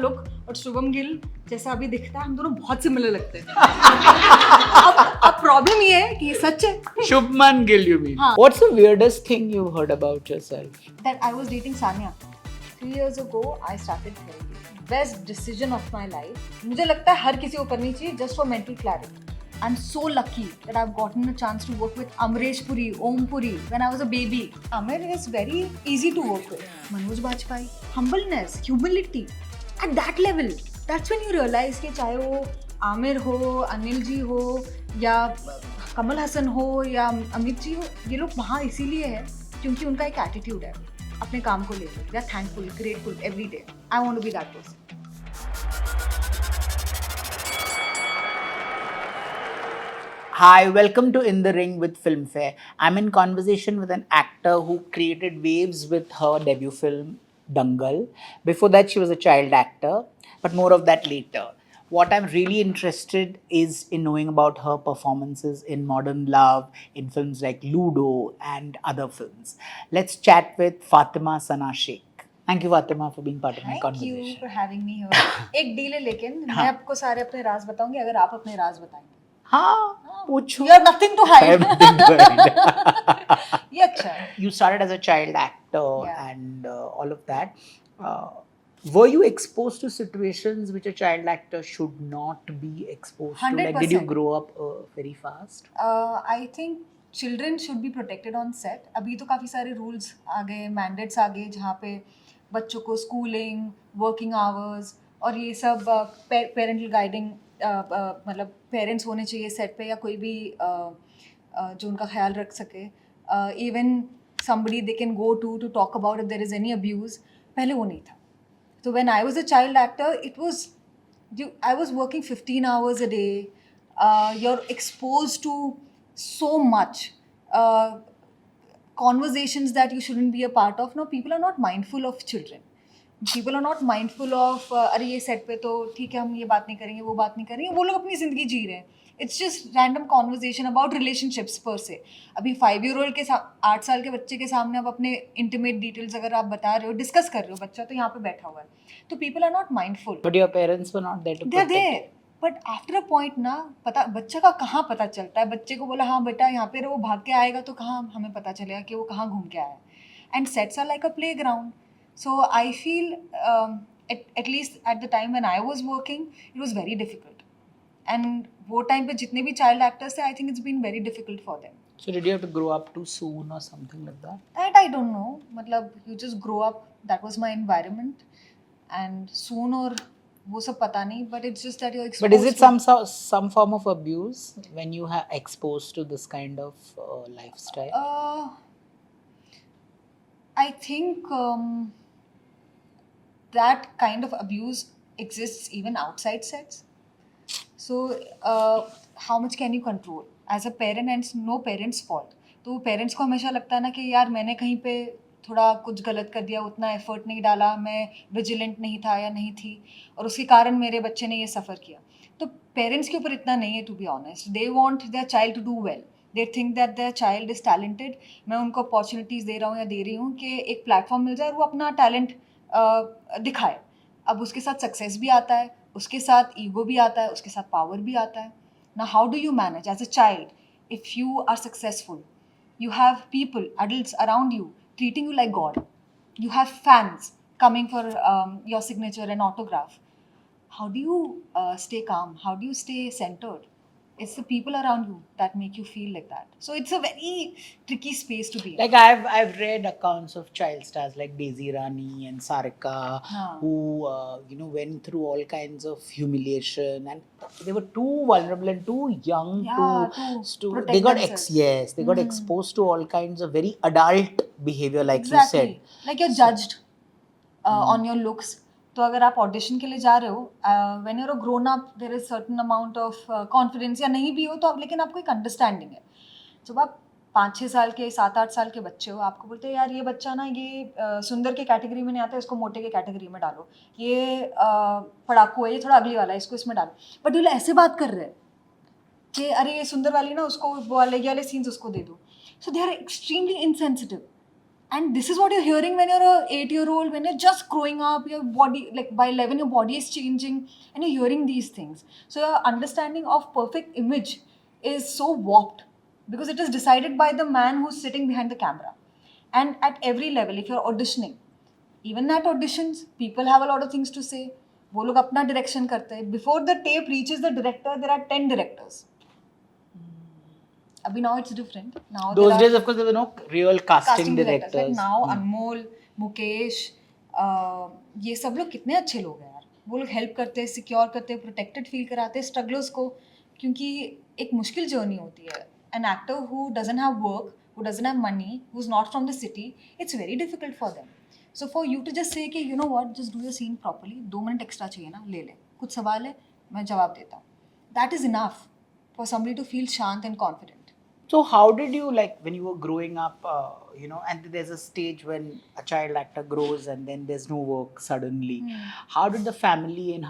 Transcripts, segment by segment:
Look और शुभम गिल जैसा अभी दिखता है, हम दोनों बहुत सिमिलर लगते हैं। अब प्रॉब्लम ये है कि ये सच है। Shubman Gill, you mean? हाँ. What's the weirdest thing you heard about yourself? That I was dating Sanya. 3 years ago, I started therapy. Best decision of my life. मुझे लगता है हर किसी को करनी चाहिए just for mental clarity. I'm so lucky that I've gotten a chance to work with Amresh Puri, Om Puri when I was a baby. Amir is very easy to work with. Manoj Bajpayee, humbleness, humility. At that level, that's when you realize कि चाहे वो आमिर हो, अनिल जी हो या कमल हसन हो या अमित जी हो, ये लोग वहाँ इसीलिए है क्योंकि उनका एक एटीट्यूड है अपने काम को लेकर. They are thankful, grateful every day. I want to be that person. Hi, welcome to In the Ring with Filmfare. I'm in conversation with an actor who created waves with her debut film, Dangal. Before that, she was a child actor, but more of that later. What I'm really interested is in knowing about her performances in Modern Love, in films like Ludo and other films. Let's chat with Fatima Sana Sheikh. Thank you, Fatima, for being part of my conversation. Thank you for having me here. एक deal है लेकिन मैं आपको सारे अपने राज बताऊंगी अगर आप अपने राज बताएंगे. हाँ, पूछो. You have nothing to hide. I have nothing to hide. ये अच्छा है. You started as a child actor Yeah. and all of that. Were you exposed to situations which a child actor should not be exposed to? Like, did you 100%. grow up very fast? I think children should be protected on set. अभी तो काफ़ी सारे rules आ गए, mandates आ गए जहाँ पे बच्चों को schooling, working hours और ये सब parental guiding मतलब पेरेंट्स होने चाहिए सेट पे या कोई भी जो उनका ख्याल रख सके. Even somebody they can go to talk about if there is any abuse. पहले वो नहीं था. So when I was a child actor, I was working 15 hours a day. You're exposed to so much conversations that you shouldn't be a part of. No, people are not mindful of children. People are not mindful of अरे ये set पे तो ठीक है हम ये बात नहीं करेंगे वो बात नहीं करेंगे. वो लोग अपनी ज़िंदगी जी रहे हैं. It's just random conversation about relationships पर से. अभी 5-year-old के 8 साल के बच्चे के सामने आप अपने इंटीमेट डिटेल्स अगर आप बता रहे हो, डिस्कस कर रहे हो, बच्चा तो यहाँ पे बैठा हुआ है. तो people are not mindful. But your parents were not there to they are protect there. But after a point ना पता बच्चा का कहाँ पता चलता है. बच्चे को बोला हाँ बेटा यहाँ पे वो भाग के आएगा तो कहाँ हमें पता चलेगा कि वो कहाँ घूम के आया है. And sets are like a playground. So I feel at least at the time when I was working, it was very difficult. And वो time पे जितने भी child actors थे, I think it's been very difficult for them. So did you have to grow up too soon or something like that? That I don't know. मतलब you just grow up. That was my environment. And soon or वो सब पता नहीं. But it's just that you're exposed. But is it some form of abuse when you are exposed to this kind of lifestyle? I think that kind of abuse exists even outside sets. So how much can you control as a parent, and it's no parent's fault. तो parents को हमेशा लगता है ना कि यार मैंने कहीं पे थोड़ा कुछ गलत कर दिया, उतना एफर्ट नहीं डाला, मैं विजिलेंट नहीं था या नहीं थी और उसके कारण मेरे बच्चे ने ये सफ़र किया. तो पेरेंट्स के ऊपर इतना नहीं है to be honest. They want their child to do well. They think that their child is talented. मैं उनको अपॉर्चुनिटीज़ दे रहा हूँ या दे रही हूँ कि एक प्लेटफॉर्म मिल जाए और वो अपना टैलेंट दिखाए. अब उसके साथ सक्सेस भी आता है, उसके साथ ईगो भी आता है, उसके साथ पावर भी आता है. ना how do you manage as a child if you are successful? You have people, adults around you treating you like God. You have fans coming for your signature and autograph. How do you stay calm? How do you stay centered? It's the people around you that make you feel like that. So it's a very tricky space to be in. Like I've read accounts of child stars like Daisy Rani and Sarika who went through all kinds of humiliation, and they were too vulnerable and too young to protect they got themselves. they got exposed to all kinds of very adult behavior, like Exactly. you said. Like you're judged on your looks. तो अगर आप audition के लिए जा रहे हो, when you're a grown up there is certain amount of confidence, या नहीं भी हो तो आप, लेकिन आपको एक अंडरस्टैंडिंग है. जब आप 5-6 साल के 7-8 साल के बच्चे हो, आपको बोलते हैं यार ये बच्चा ना ये सुंदर के कैटेगरी में नहीं आता, इसको मोटे के कैटेगरी में डालो, ये पढ़ाकू है, ये थोड़ा अगली वाला है, इसको इसमें डालो. बट ये ऐसे बात कर रहे हैं कि अरे ये सुंदर वाली ना उसको वो वाले सीन्स उसको दे दो. So they are extremely insensitive. And this is what you're hearing when you're a 8-year-old, when you're just growing up, your body, like by 11 your body is changing, and you're hearing these things. So your understanding of perfect image is so warped, because it is decided by the man who's sitting behind the camera. And at every level, if you're auditioning, even at auditions, people have a lot of things to say. वो लोग अपना direction करते हैं. Before the tape reaches the director, there are 10 directors. Abhi now it's different. Now Those there are days, of course, there were no real casting directors. Like directors. now Anmol, Mukesh, ये सब लोग कितने अच्छे लोग हैं यार. वो लोग हेल्प करते हैं, सिक्योर करते हैं, प्रोटेक्टेड फील कराते हैं स्ट्रगलर्स को, क्योंकि एक मुश्किल जर्नी होती है. An actor who doesn't have work, who doesn't have money, who is not from the city, it's very difficult for them. So for you to just say कि you know what, just do your scene properly, 2 minute extra चाहिए ना, ले ले, कुछ सवाल है मैं जवाब देता हूँ, that is enough for somebody to feel शांत and confident. So how did you, like, when you were growing up, and there's a stage when a child actor grows and then there's no work suddenly. How did the family and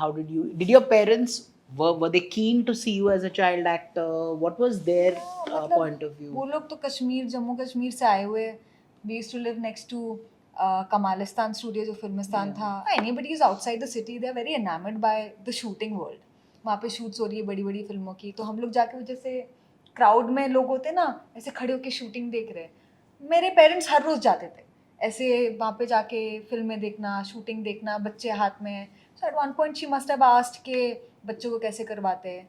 did your parents, were they keen to see you as a child actor? What was their point of view? वो लोग तो कश्मीर, जम्मू कश्मीर से आए हुए. We used to live next to Kamalistan studio, जो फिल्मिस्तान था. Anybody is outside the city, they are very enamored by the shooting world. वहाँ पे शूट्स हो रही है बड़ी बड़ी फिल्मों की, तो हम लोग जाके जैसे क्राउड में लोग होते ना, ऐसे खड़े होके शूटिंग देख रहे हैं. मेरे पेरेंट्स हर रोज जाते थे ऐसे वहाँ पे जाके फिल्में देखना, शूटिंग देखना, बच्चे हाथ में. So at one point she must have asked के बच्चों को कैसे करवाते हैं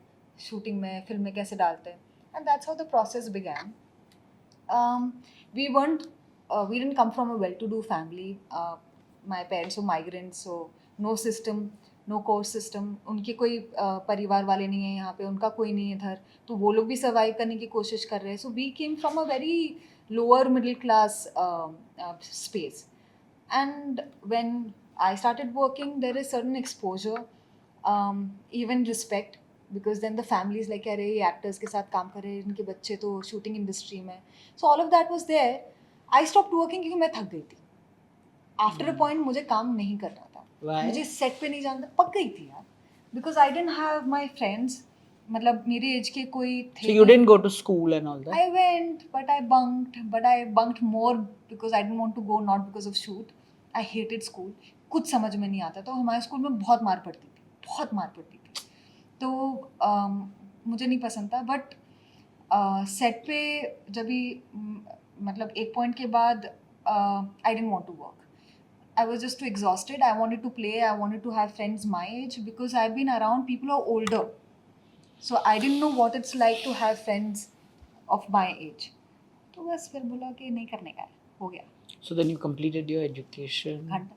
शूटिंग में, फिल्में कैसे डालते हैं. And that's how the process began. We didn't come from a well-to-do family. My parents were migrants, so no system, no course system. उनके कोई परिवार वाले नहीं है यहाँ पे, उनका कोई नहीं है इधर, तो वो लोग भी सर्वाइव करने की कोशिश कर रहे हैं. So we came from a very lower middle class space. And when I started working, there is certain exposure, even respect, because then the family is like, अरे ये actors के साथ काम कर रहे हैं, इनके बच्चे तो shooting industry में. So all of that was there. I stopped working क्योंकि मैं थक गई थी. After a point मुझे काम नहीं करना था. Why? मुझे सेट पे नहीं जाना था, पक गई थी यार. Because I didn't have my friends, मतलब मेरी एज के कोई थे. So you didn't go to school and all that? I went, but I bunked more because I didn't want to go, not because of shoot. I hated school. कुछ समझ में नहीं आता. तो हमारे स्कूल में बहुत मार पड़ती थी, बहुत मार पड़ती थी. तो मुझे नहीं पसंद था. बट सेट पे जब भी मतलब एक पॉइंट के बाद I didn't want to work. I was just too exhausted. I wanted to play. I wanted to have friends my age, because I've been around people who are older. So I didn't know what it's like to have friends of my age. तो बस फिर बोला कि नहीं करने का है, हो गया. So then you completed your education? घंटा.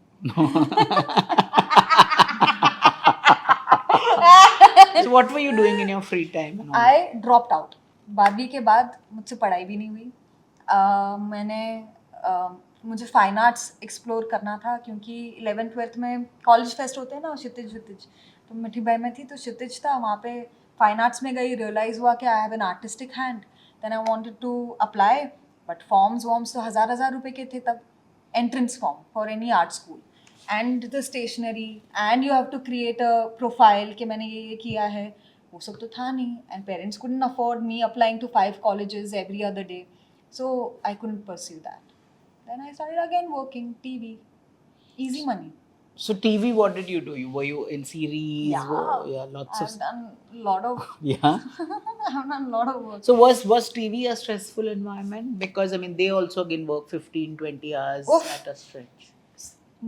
So what were you doing in your free time? And all I dropped out. 12वीं के बाद मुझसे पढ़ाई भी नहीं हुई. मुझे फाइन आर्ट्स एक्सप्लोर करना था, क्योंकि 11th-12th में कॉलेज फेस्ट होते हैं ना, क्षितिज, तो मिठी बाई में थी, तो क्षितिज था, वहाँ पे फाइन आर्ट्स में गई. रियलाइज़ हुआ कि I have an artistic hand. Then I wanted to apply, but forms तो हज़ार रुपए के थे तब, entrance form for any art school, and the stationery, and you have to create a profile कि मैंने ये किया है. वो सब तो था नहीं, and parents couldn't afford me applying to 5 colleges every other day. So I couldn't pursue that. Then I started again working TV. Easy money. So TV, what did you do? Were you in series? Yeah. Lots I've done a lot of Yeah. I've done a lot of work. So was TV a stressful environment? Because I mean, they also again work 15-20 hours Oof. at a stretch.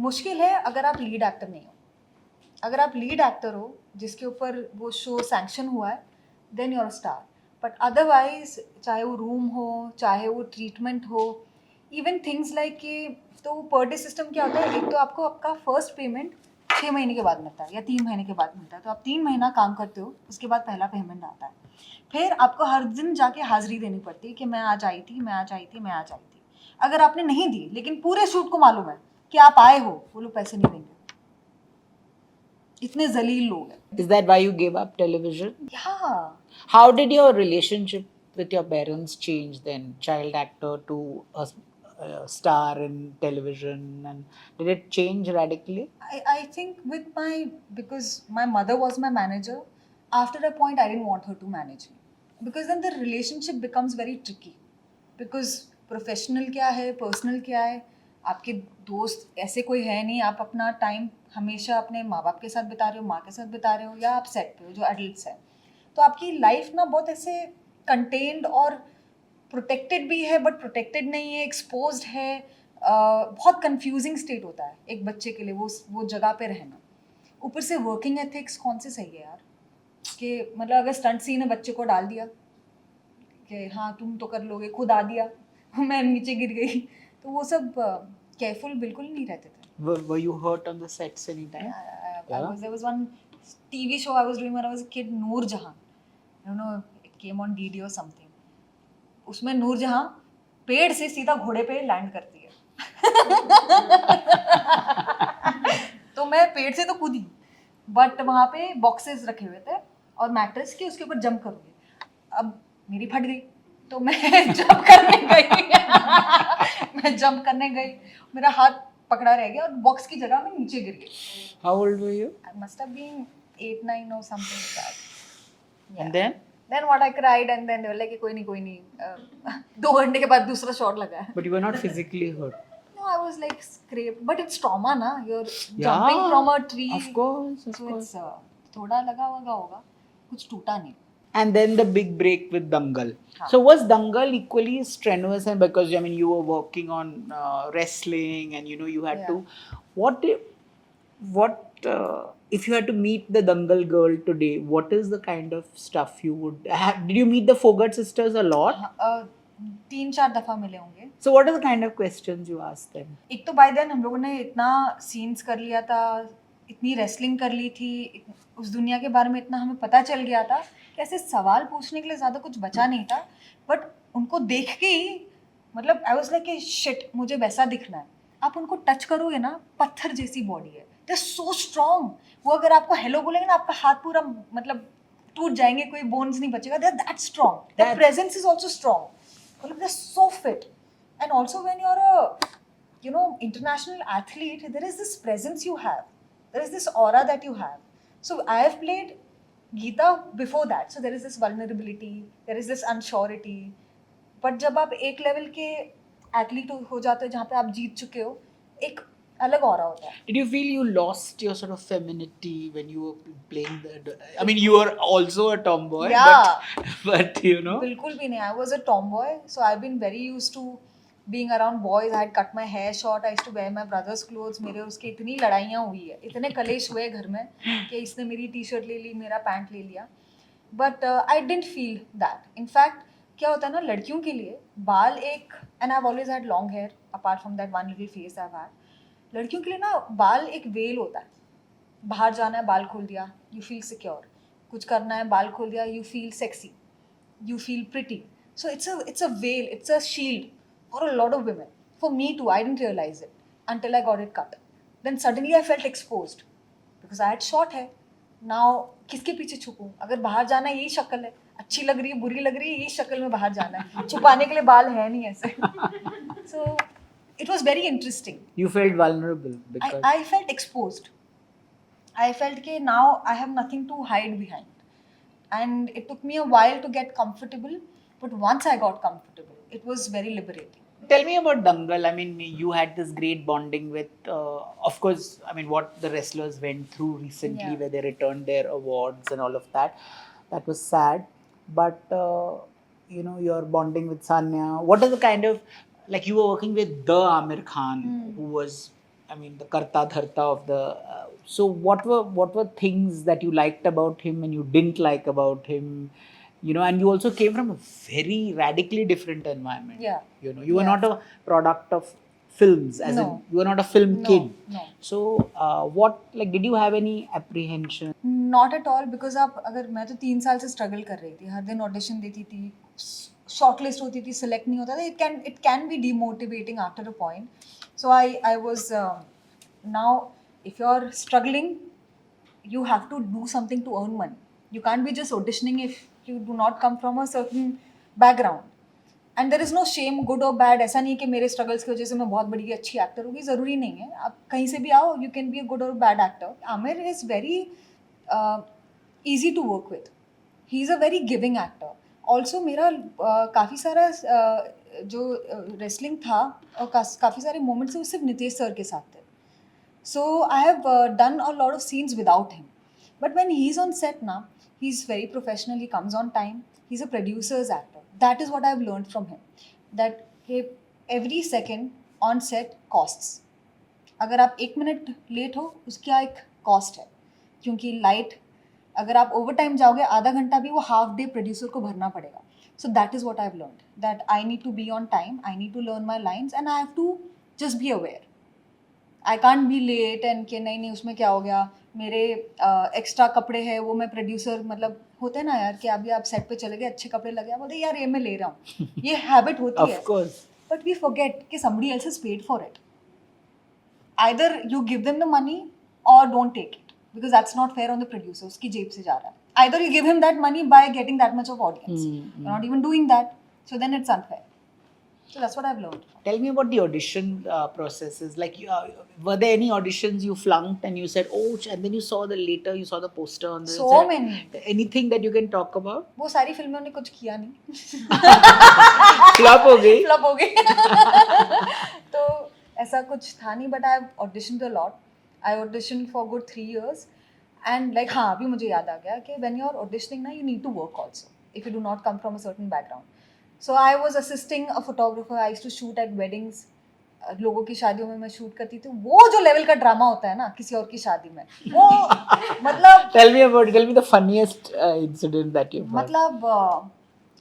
मुश्किल है अगर आप lead actor नहीं हो. अगर आप lead actor हो जिसके ऊपर वो शो सैंक्शन हुआ है, then you are a star. But otherwise, चाहे वो रूम हो, चाहे वो ट्रीटमेंट हो, इवन थिंग्स लाइक कि, तो पर डे सिस्टम क्या होता है, एक तो आपको आपका फर्स्ट पेमेंट 6 महीने के बाद मिलता है या 3 महीने के बाद मिलता है. तो आप 3 महीना काम करते हो, उसके बाद पहला पेमेंट आता है. फिर आपको हर दिन जाके हाजिरी देनी पड़ती है कि मैं आज आई थी, मैं आज आई थी, मैं आज आई थी. अगर आपने नहीं दी, लेकिन पूरे शूट को मालूम है कि आप आए हो, वो लोग पैसे नहीं देंगे. इतने जलील लोग हैं. Is that why you gave up television? Yeah. How did your relationship with your parents change then? Child actor to a star in television, and did it change radically? I think because my mother was my manager, after a point I didn't want her to manage me. Because then the relationship becomes very tricky. Because professional क्या है, personal क्या है, आपके दोस्त ऐसे कोई है नहीं, आप अपना टाइम हमेशा अपने माँ बाप के साथ बिता रहे हो, माँ के साथ बिता रहे हो, या आप सेट पे हो जो एडल्ट्स हैं। तो आपकी लाइफ ना बहुत ऐसे कंटेन्ड और प्रोटेक्टेड भी है बट प्रोटेक्टेड नहीं है, एक्सपोज्ड है। बहुत कंफ्यूजिंग स्टेट होता है एक बच्चे के लिए वो जगह पे रहना। ऊपर से वर्किंग एथिक्स कौन से सही है यार, कि मतलब अगर स्टंट सीन है बच्चे को डाल दिया कि हाँ तुम तो कर लोगे, खुद आ दिया मैं नीचे गिर गई, तो वो सब केयरफुल बिल्कुल नहीं रहते थे। Were you hurt on the sets anytime? There was one TV show I was doing when I was a kid, Noor Jahan. I don't know, it came on DD or something. उसमें नूर जहाँ पेड़ से सीधा घोड़े पे land करती है तो मैं पेड़ से तो कूदी, बट वहाँ पे बॉक्सेस रखे हुए थे और मैट्रेस के उसके ऊपर जंप करूँगी। अब मेरी फट गई तो मैं जंप करने गई मैं जंप करने गई, मेरा हाथ पकड़ा रह गया और बॉक्स की जगह मैं नीचे गिर गई। How old were you? I must have been 8, 9 or something like that. Yeah. And then? Then what, I cried and then they were like कि कोई नहीं 2 घंटे के बाद दूसरा शॉट लगा है। But you were not physically hurt. No, I was like scraped, but it's trauma ना, you're jumping from a tree. Of course, of So course. it's थोड़ा लगा होगा, कुछ टूटा नहीं। And then the big break with Dangal. हाँ. So was Dangal equally strenuous? And because I mean you were working on wrestling and you know you had Yeah. to what if you had to meet the Dangal girl today, what is the kind of stuff you would have? Did you meet the Fogart sisters a lot? 3-4 दफा मिले होंगे। So what are the kind of questions you asked them? एक तो bye then हम लोगों ने इतना scenes कर लिया था, इतनी रेसलिंग कर ली थी, उस दुनिया के बारे में इतना हमें पता चल गया था कि ऐसे सवाल पूछने के लिए ज़्यादा कुछ बचा नहीं था। बट उनको देख के ही मतलब आई वाज लाइक शिट, मुझे वैसा दिखना है। आप उनको टच करोगे ना, पत्थर जैसी बॉडी है, दे आर सो स्ट्रॉन्ग। वो अगर आपको हेलो बोलेंगे ना, आपका हाथ पूरा मतलब टूट जाएंगे, कोई बोन्स नहीं बचेगा। They are that strong, their presence is also strong, मतलब they are so fit. And also when you are a international athlete, there is this presence you have, there is this aura that you have. So I have played Geeta before that, so there is this vulnerability, there is this unsurety. But जब आप एक level के athlete हो जाते हो जहाँ पे आप जीत चुके हो, एक अलग ऑरा होता है। Did you feel you lost your sort of femininity when you were playing the? I mean, you were also a tomboy, Yeah. but you know. बिल्कुल भी नहीं, I was a tomboy, so I've been very used to being around boys. I had cut my hair short, I used to wear my brother's clothes. मेरे उसके इतनी लड़ाइयाँ हुई है, इतने कलेश हुए घर में कि इसने मेरी टी शर्ट ले ली, मेरा पैंट ले लिया। But I didn't feel that. In fact क्या होता है ना, लड़कियों के लिए बाल एक, and I have always had long hair apart from that one little face I have had. लड़कियों के लिए ना बाल एक वेल होता है। बाहर जाना है, बाल खोल दिया, यू फील सिक्योर। कुछ करना है, बाल खोल दिया, you feel sexy, you feel pretty. So it's a veil, it's a shield for a lot of women. For me too, I didn't realize it until I got it cut. Then suddenly I felt exposed because I had short hair. Now किसके पीछे छुपूं? अगर बाहर जाना है, यही शक्ल है, अच्छी लग रही है, बुरी लग रही है, यही शक्ल में बाहर जाना है, छुपाने के लिए बाल है नहीं ऐसे। So it was very interesting. You felt vulnerable because I felt exposed. I felt कि now I have nothing to hide behind. And it took me a while to get comfortable, but once I got comfortable, it was very liberating. Tell me about Dangal. I mean, you had this great bonding with, of course, I mean, what the wrestlers went through recently, Yeah. where they returned their awards and all of that. That was sad. But, you know, you're bonding with Sanya. What is the kind of, like, you were working with the Amir Khan, who was, I mean, the Karta Dharta of the. So, what were things that you liked about him and you didn't like about him? You know, and you also came from a very radically different environment. Yeah. You know, you were Yeah. not a product of films, as No. in you were not a film No, kid. no. So, did you have any apprehension? Not at all, because आप अगर मैं तो 3 साल से struggle कर रही थी, हर दिन ऑडिशन देती थी, शॉर्टलिस्ट होती थी, सिलेक्ट नहीं होता था। It can be demotivating after a point. So I was now if you're struggling, you have to do something to earn money. You can't be just auditioning if you do not come from a certain background. And there is no shame, good और bad. ऐसा नहीं कि मेरे struggles की वजह से मैं बहुत बड़ी अच्छी एक्टर होगी, ज़रूरी नहीं है। आप कहीं से भी आओ, you can be a good और bad actor. Aamir is very easy to work with, he is a very giving actor. Also मेरा काफ़ी सारा जो रेसलिंग था और काफ़ी सारे मोमेंट्स वो सिर्फ नितेश सर के साथ थे. So I have done a lot of scenes without him. But when he's on set now, he's very professional. He comes on time. He's a producer's actor. That is what I've learned from him. That hey, every second on set costs. अगर आप 1 minute late हो उसका एक cost है, क्योंकि light अगर आप over time जाओगे आधा घंटा भी वो हाफ डे प्रोड्यूसर को भरना पड़ेगा. So that is what I have learned, that I need to be on time, I need to learn my lines and I have to just be aware. I can't be late and कि नहीं उसमें क्या हो गया, मेरे extra कपड़े हैं वो मैं प्रोड्यूसर मतलब होते हैं ना यार कि अभी आप सेट पे चले गए अच्छे कपड़े लगे, आप बोलते यार ये मैं ले रहा हूँ, ये हैबिट होती है. Of course. But we forget कि somebody else has paid for it. Either you give them the money or don't take it, because that's not fair on the producer. उसकी जेब से जा रहा है. Either you give him that money by getting that much of audience. You're not even doing that, so then it's unfair. So that's what I've learned. Tell me about the audition processes. Like, were there any auditions you flunked and you said, "Oh," and then you saw you saw the poster on the. So many. Anything that you can talk about? वो सारी फिल्मों ने कुछ किया नहीं. Flop हो गई. Flop हो गई. तो ऐसा कुछ था नहीं, but I've auditioned a lot. I auditioned for good 3 years. And like हाँ अभी मुझे याद आ गया कि when you're auditioning ना you need to work also if you do not come from a certain background. So I was assisting a photographer. I used to shoot at weddings. लोगों की शादियों में मैं शूट करती थी. वो जो लेवल का ड्रामा होता है ना किसी और की शादी में, वो मतलब Tell me the funniest incident that you've had. मतलब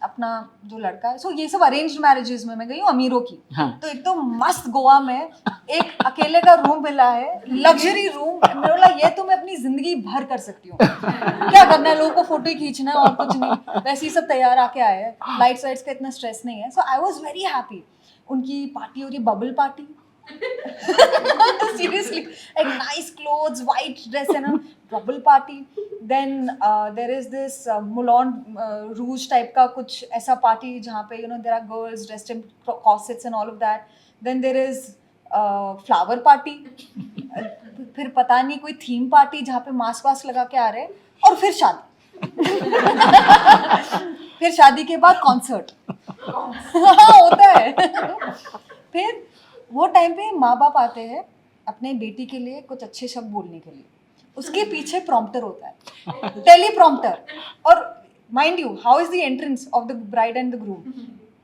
अपना जो लड़का है, सो ये सब अरेंज्ड मैरिजेस में मैं गई हूँ अमीरों की. हाँ. तो एकदम मस्त गोवा में एक अकेले का रूम मिला है, लग्जरी रूम. मैं बोला ये तो मैं अपनी जिंदगी भर कर सकती हूँ, क्या करना है, लोगों को फोटो ही खींचना है और कुछ नहीं. वैसे ही सब तैयार आके आए हैं, लाइट्स वाइट्स का इतना स्ट्रेस नहीं है. सो आई वॉज वेरी हैप्पी. उनकी पार्टी हो रही, bubble party. Seriously, like nice clothes, white dress and a bubble party. Then there is this Moulin Rouge type का कुछ ऐसा party जहाँ पे there are girls dressed in corsets and all of that. Then there is flower party. फिर पता नहीं कोई theme party जहाँ पे मास्क वास्क लगा के आ रहे हैं, और फिर शादी. फिर शादी के बाद कॉन्सर्ट. हाँ होता है. फिर वो टाइम पे माँ बाप आते हैं अपने बेटी के लिए कुछ अच्छे शब्द बोलने के लिए, उसके पीछे प्रॉम्प्टर होता है, टेली प्रॉम्प्टर. और mind you how is the entrance of the bride and the groom.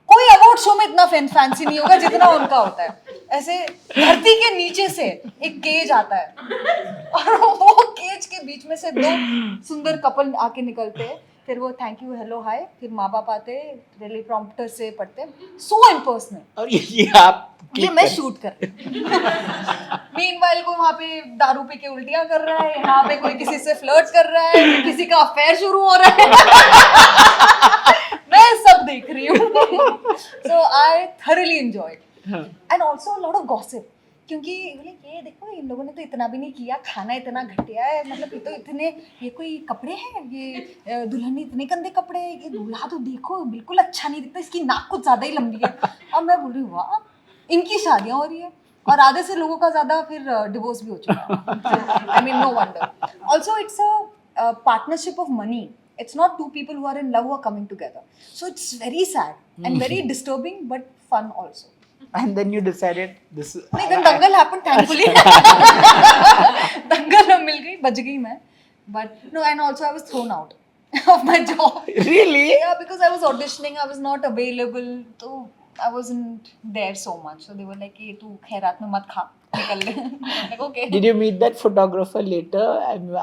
कोई अवार्ड शो में इतना फैंसी नहीं होगा जितना उनका होता है. ऐसे धरती के नीचे से एक केज आता है और वो केज के बीच में से 2 सुंदर कपल आके निकलते हैं. फिर वो थैंक यू हेलो हाय, फिर माँ बाप आते टेली प्रॉम्प्टर से पढ़ते. सो इम्पर्सनल. और ये आप ये मैं शूट कर रही हूँ. मीनवाइल को वहाँ पे दारू पी के उल्टियाँ कर रहा है, यहाँ पे कोई किसी से फ्लर्ट कर रहा है, किसी का अफेयर शुरू हो रहा है. मैं सब देख रही हूँ. So I thoroughly enjoyed. And also lot of gossip, क्योंकि बोले ये देखो इन लोगों ने तो इतना भी नहीं किया, खाना इतना घटिया है, मतलब ये तो इतने, ये कोई कपड़े हैं, ये दुल्हन ने इतने गंदे कपड़े, ये दूल्हा तो देखो बिल्कुल अच्छा नहीं दिखता, इसकी नाक कुछ ज़्यादा ही लंबी है. अब मैं बोल रही हूँ वाह, इनकी शादियाँ हो रही है और आधे से लोगों का ज़्यादा फिर डिवोर्स भी हो चुका है. I mean no wonder. Also it's a partnership of money. It's not 2 people who are in love who are coming together. So it's very sad and very disturbing but fun also. And then you decided this. नहीं, then दंगल happened thankfully. दंगल मिल गई, बच गई मैं. But no, and also I was thrown out of my job. Really? Yeah, because I was auditioning, I was not available, so I wasn't there so much. So they were like, "ये तू खैरात में मत खा, निकल ले." I'm like, okay. Did you meet that photographer later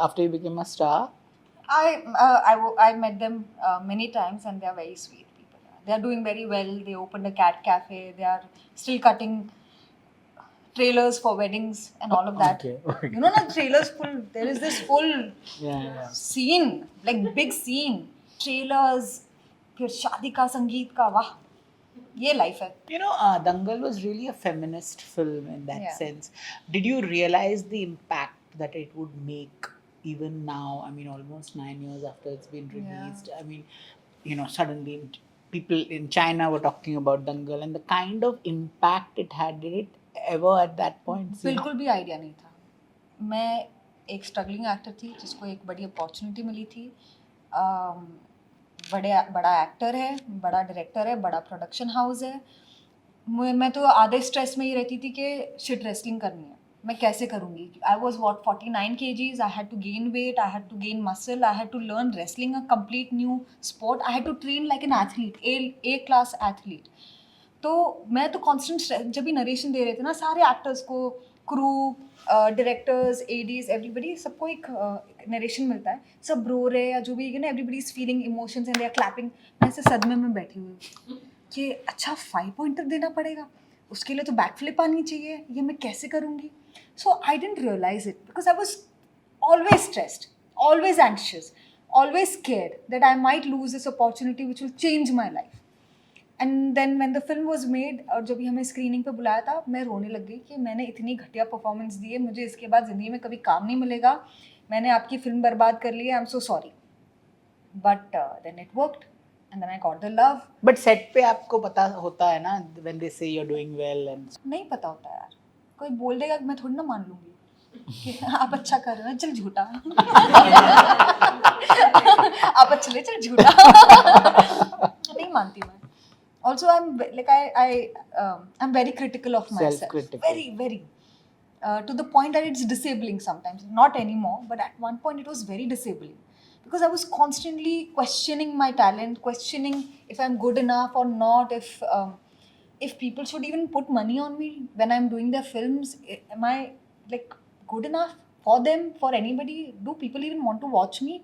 after you became a star? I met them many times and they are very sweet people. They are doing very well. They opened a cat cafe. They are still cutting trailers for weddings and all of that. Okay. You know, na trailers full. There is this full Yeah. scene, like big scene. Trailers, फिर शादी का संगीत का, वाह, ये life है. You know, Dangal was really a feminist film in that Yeah. sense. Did you realize the impact that it would make even now? I mean, almost 9 years after it's been released. I mean, you know, suddenly people in China were talking about Dangal and the kind of impact it had. Did it ever at that point seem? बिल्कुल भी idea नहीं था. मैं एक struggling actor थी जिसको एक बड़ी अपॉर्चुनिटी मिली थी. बड़ा एक्टर है, बड़ा डायरेक्टर है, बड़ा प्रोडक्शन हाउस है, मैं तो आधे स्ट्रेस में ही रहती थी कि शिट रेसलिंग करनी है, मैं कैसे करूँगी. I was what 49 kgs. I had to gain weight, I had to gain muscle, I had to learn wrestling, a complete new sport. I had to train like an athlete, A class athlete. तो मैं तो constant जब भी narration दे रहे थे ना सारे actors को, क्रू, डायरेक्टर्स, एडीज, एवरीबडी, सबको एक नरेशन मिलता है, सब रो रहे या जो भी है ना, everybody is feeling emotions and they are clapping. मैं ऐसे सदमे में बैठी हुई हूँ कि अच्छा 5 पॉइंटर देना पड़ेगा, उसके लिए तो बैक फ्लिप आनी चाहिए, ये मैं कैसे करूँगी. So I didn't realise it because I was always stressed, always anxious, always scared that I might lose this opportunity which will change my life. And then when the film was made और जब भी हमें screening पे बुलाया था, मैं रोने लग गई कि मैंने इतनी घटिया परफॉर्मेंस दी है, मुझे इसके बाद ज़िंदगी में कभी काम नहीं मिलेगा, मैंने आपकी फिल्म बर्बाद कर ली है, I am so sorry. But then it worked and then I got the love. But set पे आपको पता होता है ना when they say you're doing well and नहीं पता होता यार, कोई बोल देगा कि मैं थोड़ी ना मान लूँगी कि आप अच्छा कर रहे हो, चल झूठा. आप अच्छा ले, चल झूठा. नहीं मानती मैं. Also I'm I'm very critical of myself, Self-critical. very to the point that it's disabling sometimes. Not anymore, but at one point it was very disabling because I was constantly questioning my talent, questioning if I'm good enough or not, if people should even put money on me when I'm doing their films. Am I like good enough for them, for anybody? Do people even want to watch me?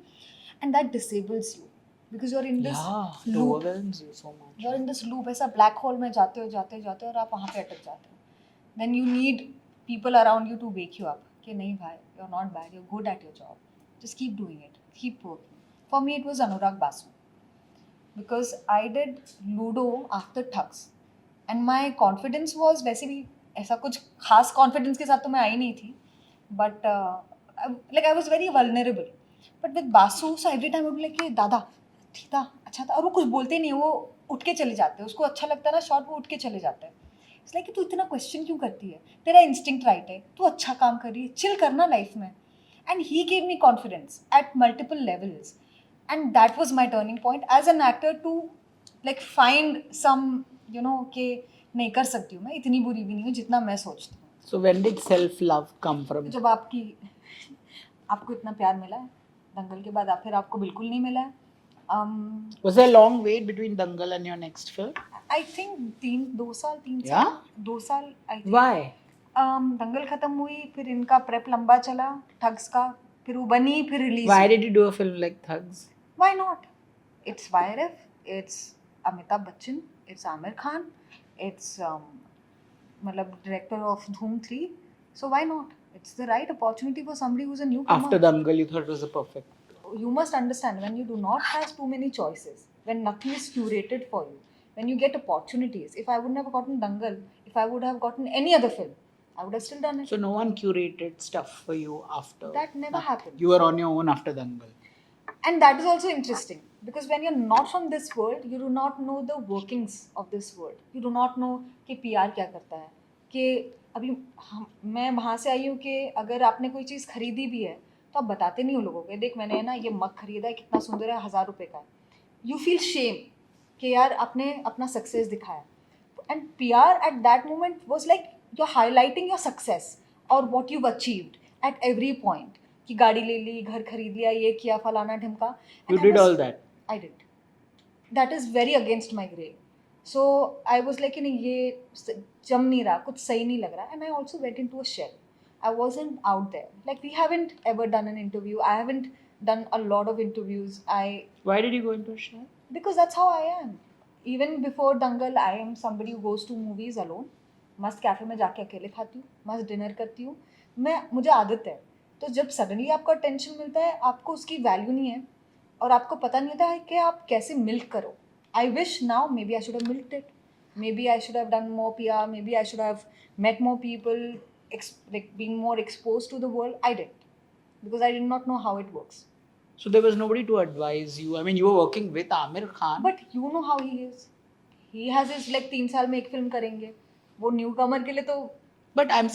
And that disables you because you're in this yeah, it loop. overwhelms you so much. You're in this loop, ऐसा black hole में जाते हो और आप वहाँ पे अटक जाते हो. Then you need people around you to wake you up कि नहीं भाई, you're not bad, you're good at your job, just keep doing it, keep working. For me it was Anurag Basu because I did Ludo after Thugs and my confidence was वैसे भी ऐसा कुछ खास confidence के साथ तो मैं आई नहीं थी, but like I was very vulnerable. But with Basu, so every time I would be like कि दादा ठीक था, अच्छा था, और वो कुछ बोलते नहीं, वो उठ के चले जाते हैं, उसको अच्छा लगता है ना शॉट, वो उठ के चले जाते हैं. इट्स लाइक कि तू इतना क्वेश्चन क्यों करती है, तेरा इंस्टिंक्ट राइट है, तू अच्छा काम कर रही है, चिल करना लाइफ में. And he gave me confidence at multiple levels and that was my turning point as an actor to like find some you know कि नहीं कर सकती हूँ, मैं इतनी बुरी भी नहीं हूँ जितना मैं सोचती हूँ. So when did self-love come from? जब आपको इतना प्यार मिला है दंगल के बाद, आप फिर आपको बिल्कुल नहीं मिला है. Was there a long wait between Dangal and your next film? I think 2 साल 3 Yeah? साल 2 साल आई थिंक. Why? दंगल खत्म हुई, फिर इनका प्रेप लंबा चला, ठग्स का, फिर वो बनी, फिर release. Why did you do a film like Thugs? Why not? It's YRF, it's Amitabh Bachchan, it's Amir Khan, it's मतलब director of Dhoom 3. So why not? It's the right opportunity for somebody who's a newcomer. After Dangal, you thought it was a perfect. You must understand, when you do not have too many choices, when nothing is curated for you, when you get opportunities. If I wouldn't have gotten Dangal, if I would have gotten any other film, I would have still done it. So no one curated stuff for you after. That never happened. You were on your own after Dangal. And that is also interesting because when you're not from this world, you do not know the workings of this world. You do not know कि PR क्या करता है, कि अभी मैं वहाँ से आई हूँ कि अगर आपने कोई चीज़ खरीदी भी है तो आप बताते नहीं हो लोगों को, देख मैंने ना ये मग खरीदा है, कितना सुंदर है, 1000 रुपये का है. यू फील शेम कि यार आपने अपना सक्सेस दिखाया. And PR at that moment was like you are highlighting your success और what you achieved at every point, कि गाड़ी ले ली, घर खरीद लिया, ये किया, फलाना ढिमका. You did all that. I did. That is very against my grain. So I was like, नहीं ये जम नहीं रहा, कुछ सही नहीं लग रहा. And I also went into a shell. I wasn't out there. Like we haven't ever done an interview. I haven't done a lot of interviews. Why did you go into a shell? Because that's how I am. Even before Dangal, I am somebody who goes to movies alone. मस्त cafe में जाके अकेले खाती हूँ, मस्त dinner करती हूँ, मुझे आदत है. तो जब सडनली आपको अटेंशन मिलता है, आपको उसकी वैल्यू नहीं है और आपको पता नहीं होता है कि आप कैसे मिल्क करो. I wish now maybe I should have milked it, maybe I should have done more PR, maybe I should have met more people, like being more exposed to the world. I didn't because I did not know how it works. So there was nobody to advise you. I mean, you were working with Amir Khan. But you know how he is. He has his like 3 साल में एक film करेंगे. वो newcomer के लिए तो. But I'm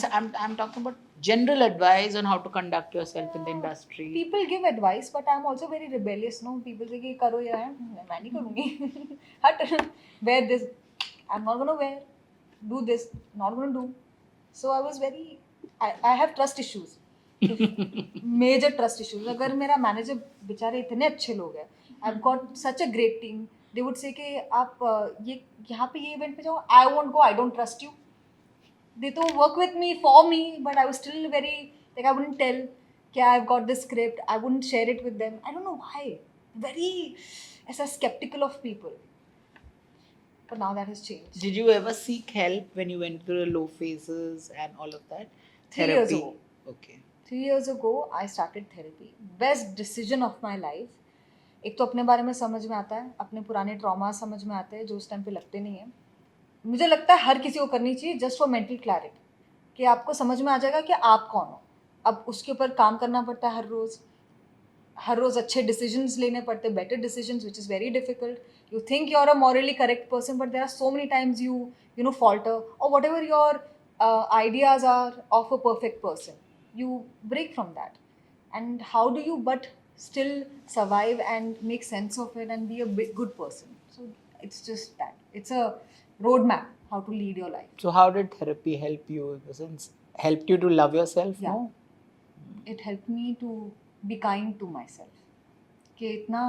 talking about general advice on how to conduct yourself in the industry. People give advice, but I'm also very rebellious. No, people say कि करो यार, मैं नहीं करूँगी. हट, wear this. I'm not gonna wear. do this, not going to do. So I was very, I have trust issues, major trust issues. अगर मेरा manager बेचारे इतने अच्छे लोग हैं, I've got such a great team, they would say कि आप ये यहाँ पे ये इवेंट पे जाओ, I won't go, I don't trust you. They तो work with me for me, but I was still very like I wouldn't tell कि I've got this script, I wouldn't share it with them. I don't know why, very ऐसा skeptical of people. But now that has changed. Did you ever seek help when you went through the low phases and all of that? 3 years ago. Okay. 3 years ago, I started therapy. Best decision of my life. एक तो अपने बारे में समझ में आता है, अपने पुराने ट्रॉमा समझ में आते हैं जो उस टाइम पे लगते नहीं है. मुझे लगता है हर किसी को करनी चाहिए जस्ट फॉर मेंटल क्लैरिटी, कि आपको समझ में आ जाएगा कि आप कौन हो. अब उसके ऊपर काम करना पड़ता है हर रोज़ अच्छे डिसीजंस लेने पड़ते हैं, better decisions, which is very difficult. You think you're a morally correct person, but there are so many times you know falter, or whatever your ideas are of a perfect person, you break from that. And how do you but still survive and make sense of it and be a good person? So it's just that, it's a roadmap how to lead your life. So how did therapy help you? In the sense, helped you to love yourself Yeah. more? It helped me to be kind to myself. कि इतना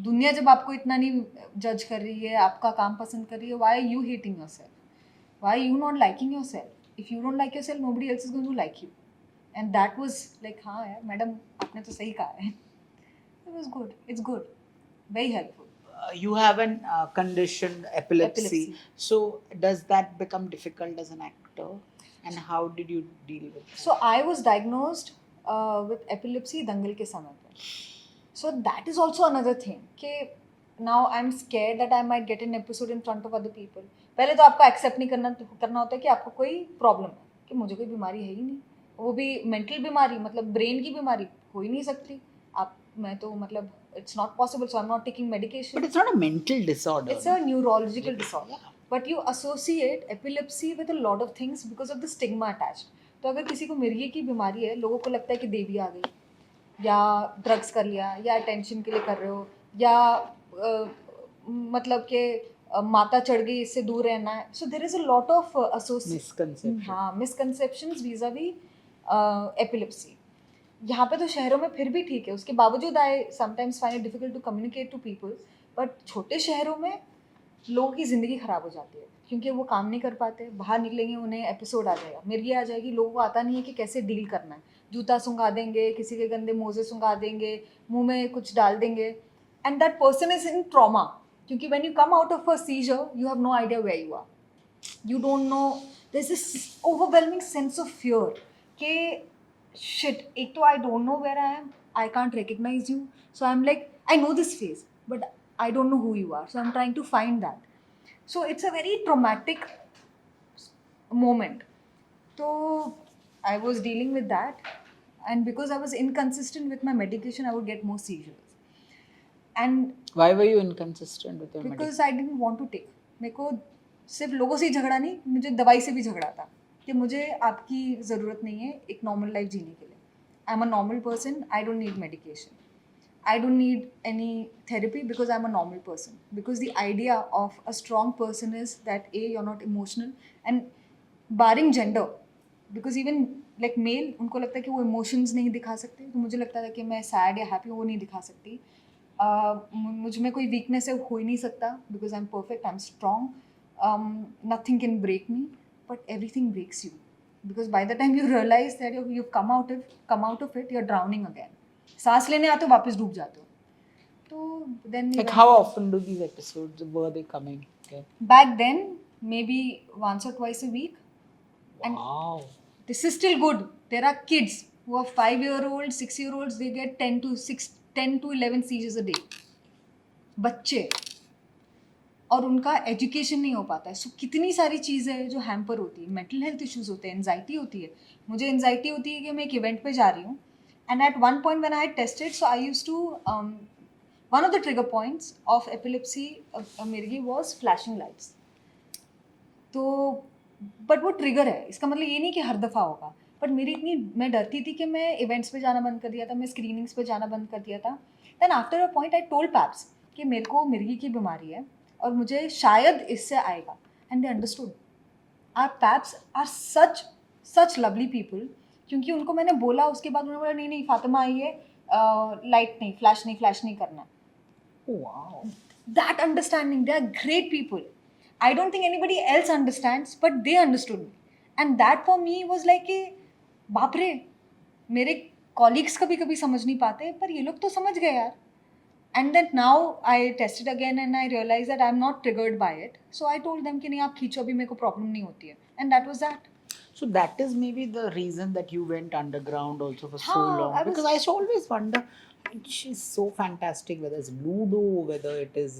दुनिया जब आपको इतना नहीं जज कर रही है, आपका काम पसंद कर रही है, why you hating yourself, why you not liking yourself. If you don't like yourself, nobody else is going to like you. And that was like, हाँ यार मैडम आपने तो सही कहा है. It was good, it's good, very helpful. You have an condition, epilepsy. Epilepsy. So does that become difficult as an actor? And how did you deal with that? So I was diagnosed with epilepsy दंगल के समय पे. So that is also another thing कि now I'm scared that I might get an episode in front of other people. पहले तो आपको accept नहीं करना होता है कि आपको कोई problem है, कि मुझे कोई बीमारी है ही नहीं, वो भी mental बीमारी, मतलब brain की बीमारी हो ही नहीं सकती. मैं तो मतलब it's not possible, so I'm not taking medication. But it's not a mental disorder. It's a neurological disorder. But you associate epilepsy with a lot of things because of the stigma attached. तो अगर किसी को मिर्गी की बीमारी है, लोगों को लगता है कि देवी आ गई, या ड्रग्स कर लिया, या अटेंशन के लिए कर रहे हो, या मतलब कि माता चढ़ गई इससे दूर रहना है. So there is a lot of Misconception. हाँ, मिसकंसेप्शंस vis-a-vis एपिलेप्सी. यहाँ पे तो शहरों में फिर भी ठीक है, उसके बावजूद I sometimes find it difficult to communicate to people. But छोटे शहरों में लोगों की ज़िंदगी ख़राब हो जाती है क्योंकि वो काम नहीं कर पाते. बाहर निकलेंगे उन्हें एपिसोड आ जाएगा, मिर्गी आ जाएगी, लोगों को आता नहीं है कि कैसे डील करना है. जूता सुंघा देंगे, किसी के गंदे मोजे सुंघा देंगे, मुंह में कुछ डाल देंगे, and that person is in trauma. क्योंकि when you come out of a seizure, you have no idea where you are, you don't know, there's this overwhelming sense of fear कि shit, एक तो I don't know where I am, I can't recognize you, so I'm like, I know this face but I don't know who you are, so I'm trying to find that. So it's a very traumatic moment. So I was dealing with that, and because I was inconsistent with my medication, I would get more seizures. And Why were you inconsistent with your medication? because I didn't want to take, मेरे को सिर्फ लोगों से ही झगड़ा नहीं, मुझे दवाई से भी झगड़ा था कि मुझे आपकी ज़रूरत नहीं है एक नॉर्मल लाइफ जीने के लिए. I am a normal person, I don't need medication, I don't need any therapy because I am a normal person. Because the idea of a strong person is that uh you are not emotional, and barring gender, because even like male, उनको लगता है कि वो emotions नहीं दिखा सकते. तो मुझे लगता था कि मैं सैड या हैप्पी वो नहीं दिखा सकती. मुझ में कोई वीकनेस है हो ही नहीं सकता because I M perfect, I am strong. Nothing can break me, but everything breaks you, because by the time you realize that you've come out of it, you're drowning again. सांस लेने आते हो वापस डूब जाते हो. तो then Like how often do these episodes were they coming? Okay. back then maybe once or twice a week. And Wow. this is still good. There are kids who are 5-year-olds, 6-year-olds, they get 10 to 11 seizures a day. बच्चे, और उनका education नहीं हो पाता है. सो कितनी सारी चीज़ें हैं जो हैम्पर होती है. मेंटल हेल्थ इश्यूज होते हैं, एनजाइटी होती है. मुझे एनजाइटी होती है कि मैं एक इवेंट पे जा रही हूँ, and at one point when I tested, so I used to, one of the trigger points of epilepsy मिर्गी वाज फ्लैशिंग लाइट्स. तो बट वो ट्रिगर है, इसका मतलब ये नहीं कि हर दफ़ा होगा. बट मैं डरती थी कि मैं इवेंट्स पे जाना बंद कर दिया था, मैं स्क्रीनिंग्स पे जाना बंद कर दिया था. Then after a point I told paps कि मेरे को मिर्गी की बीमारी है और मुझे शायद इससे आएगा, and they understood. our paps are such lovely people. क्योंकि उनको मैंने बोला, उसके बाद उन्होंने बोला नहीं नहीं फातिमा आई है, लाइट नहीं, फ्लैश नहीं करना. Wow. That understanding, they are great people. I don't think anybody else understands, but they understood me. And that for me was like कि बाप रे, मेरे colleagues कभी कभी समझ नहीं पाते, पर ये लोग तो समझ गए यार. And then now I tested again and I realized that I'm not triggered by it. So I told them कि नहीं आप खींचो, अभी मेरे को problem नहीं होती है. And that was that. So that is maybe the reason that you went underground also for so हाँ, long. I was- Because I used to always wonder, I mean, she's so fantastic, whether it's Ludo, whether it is,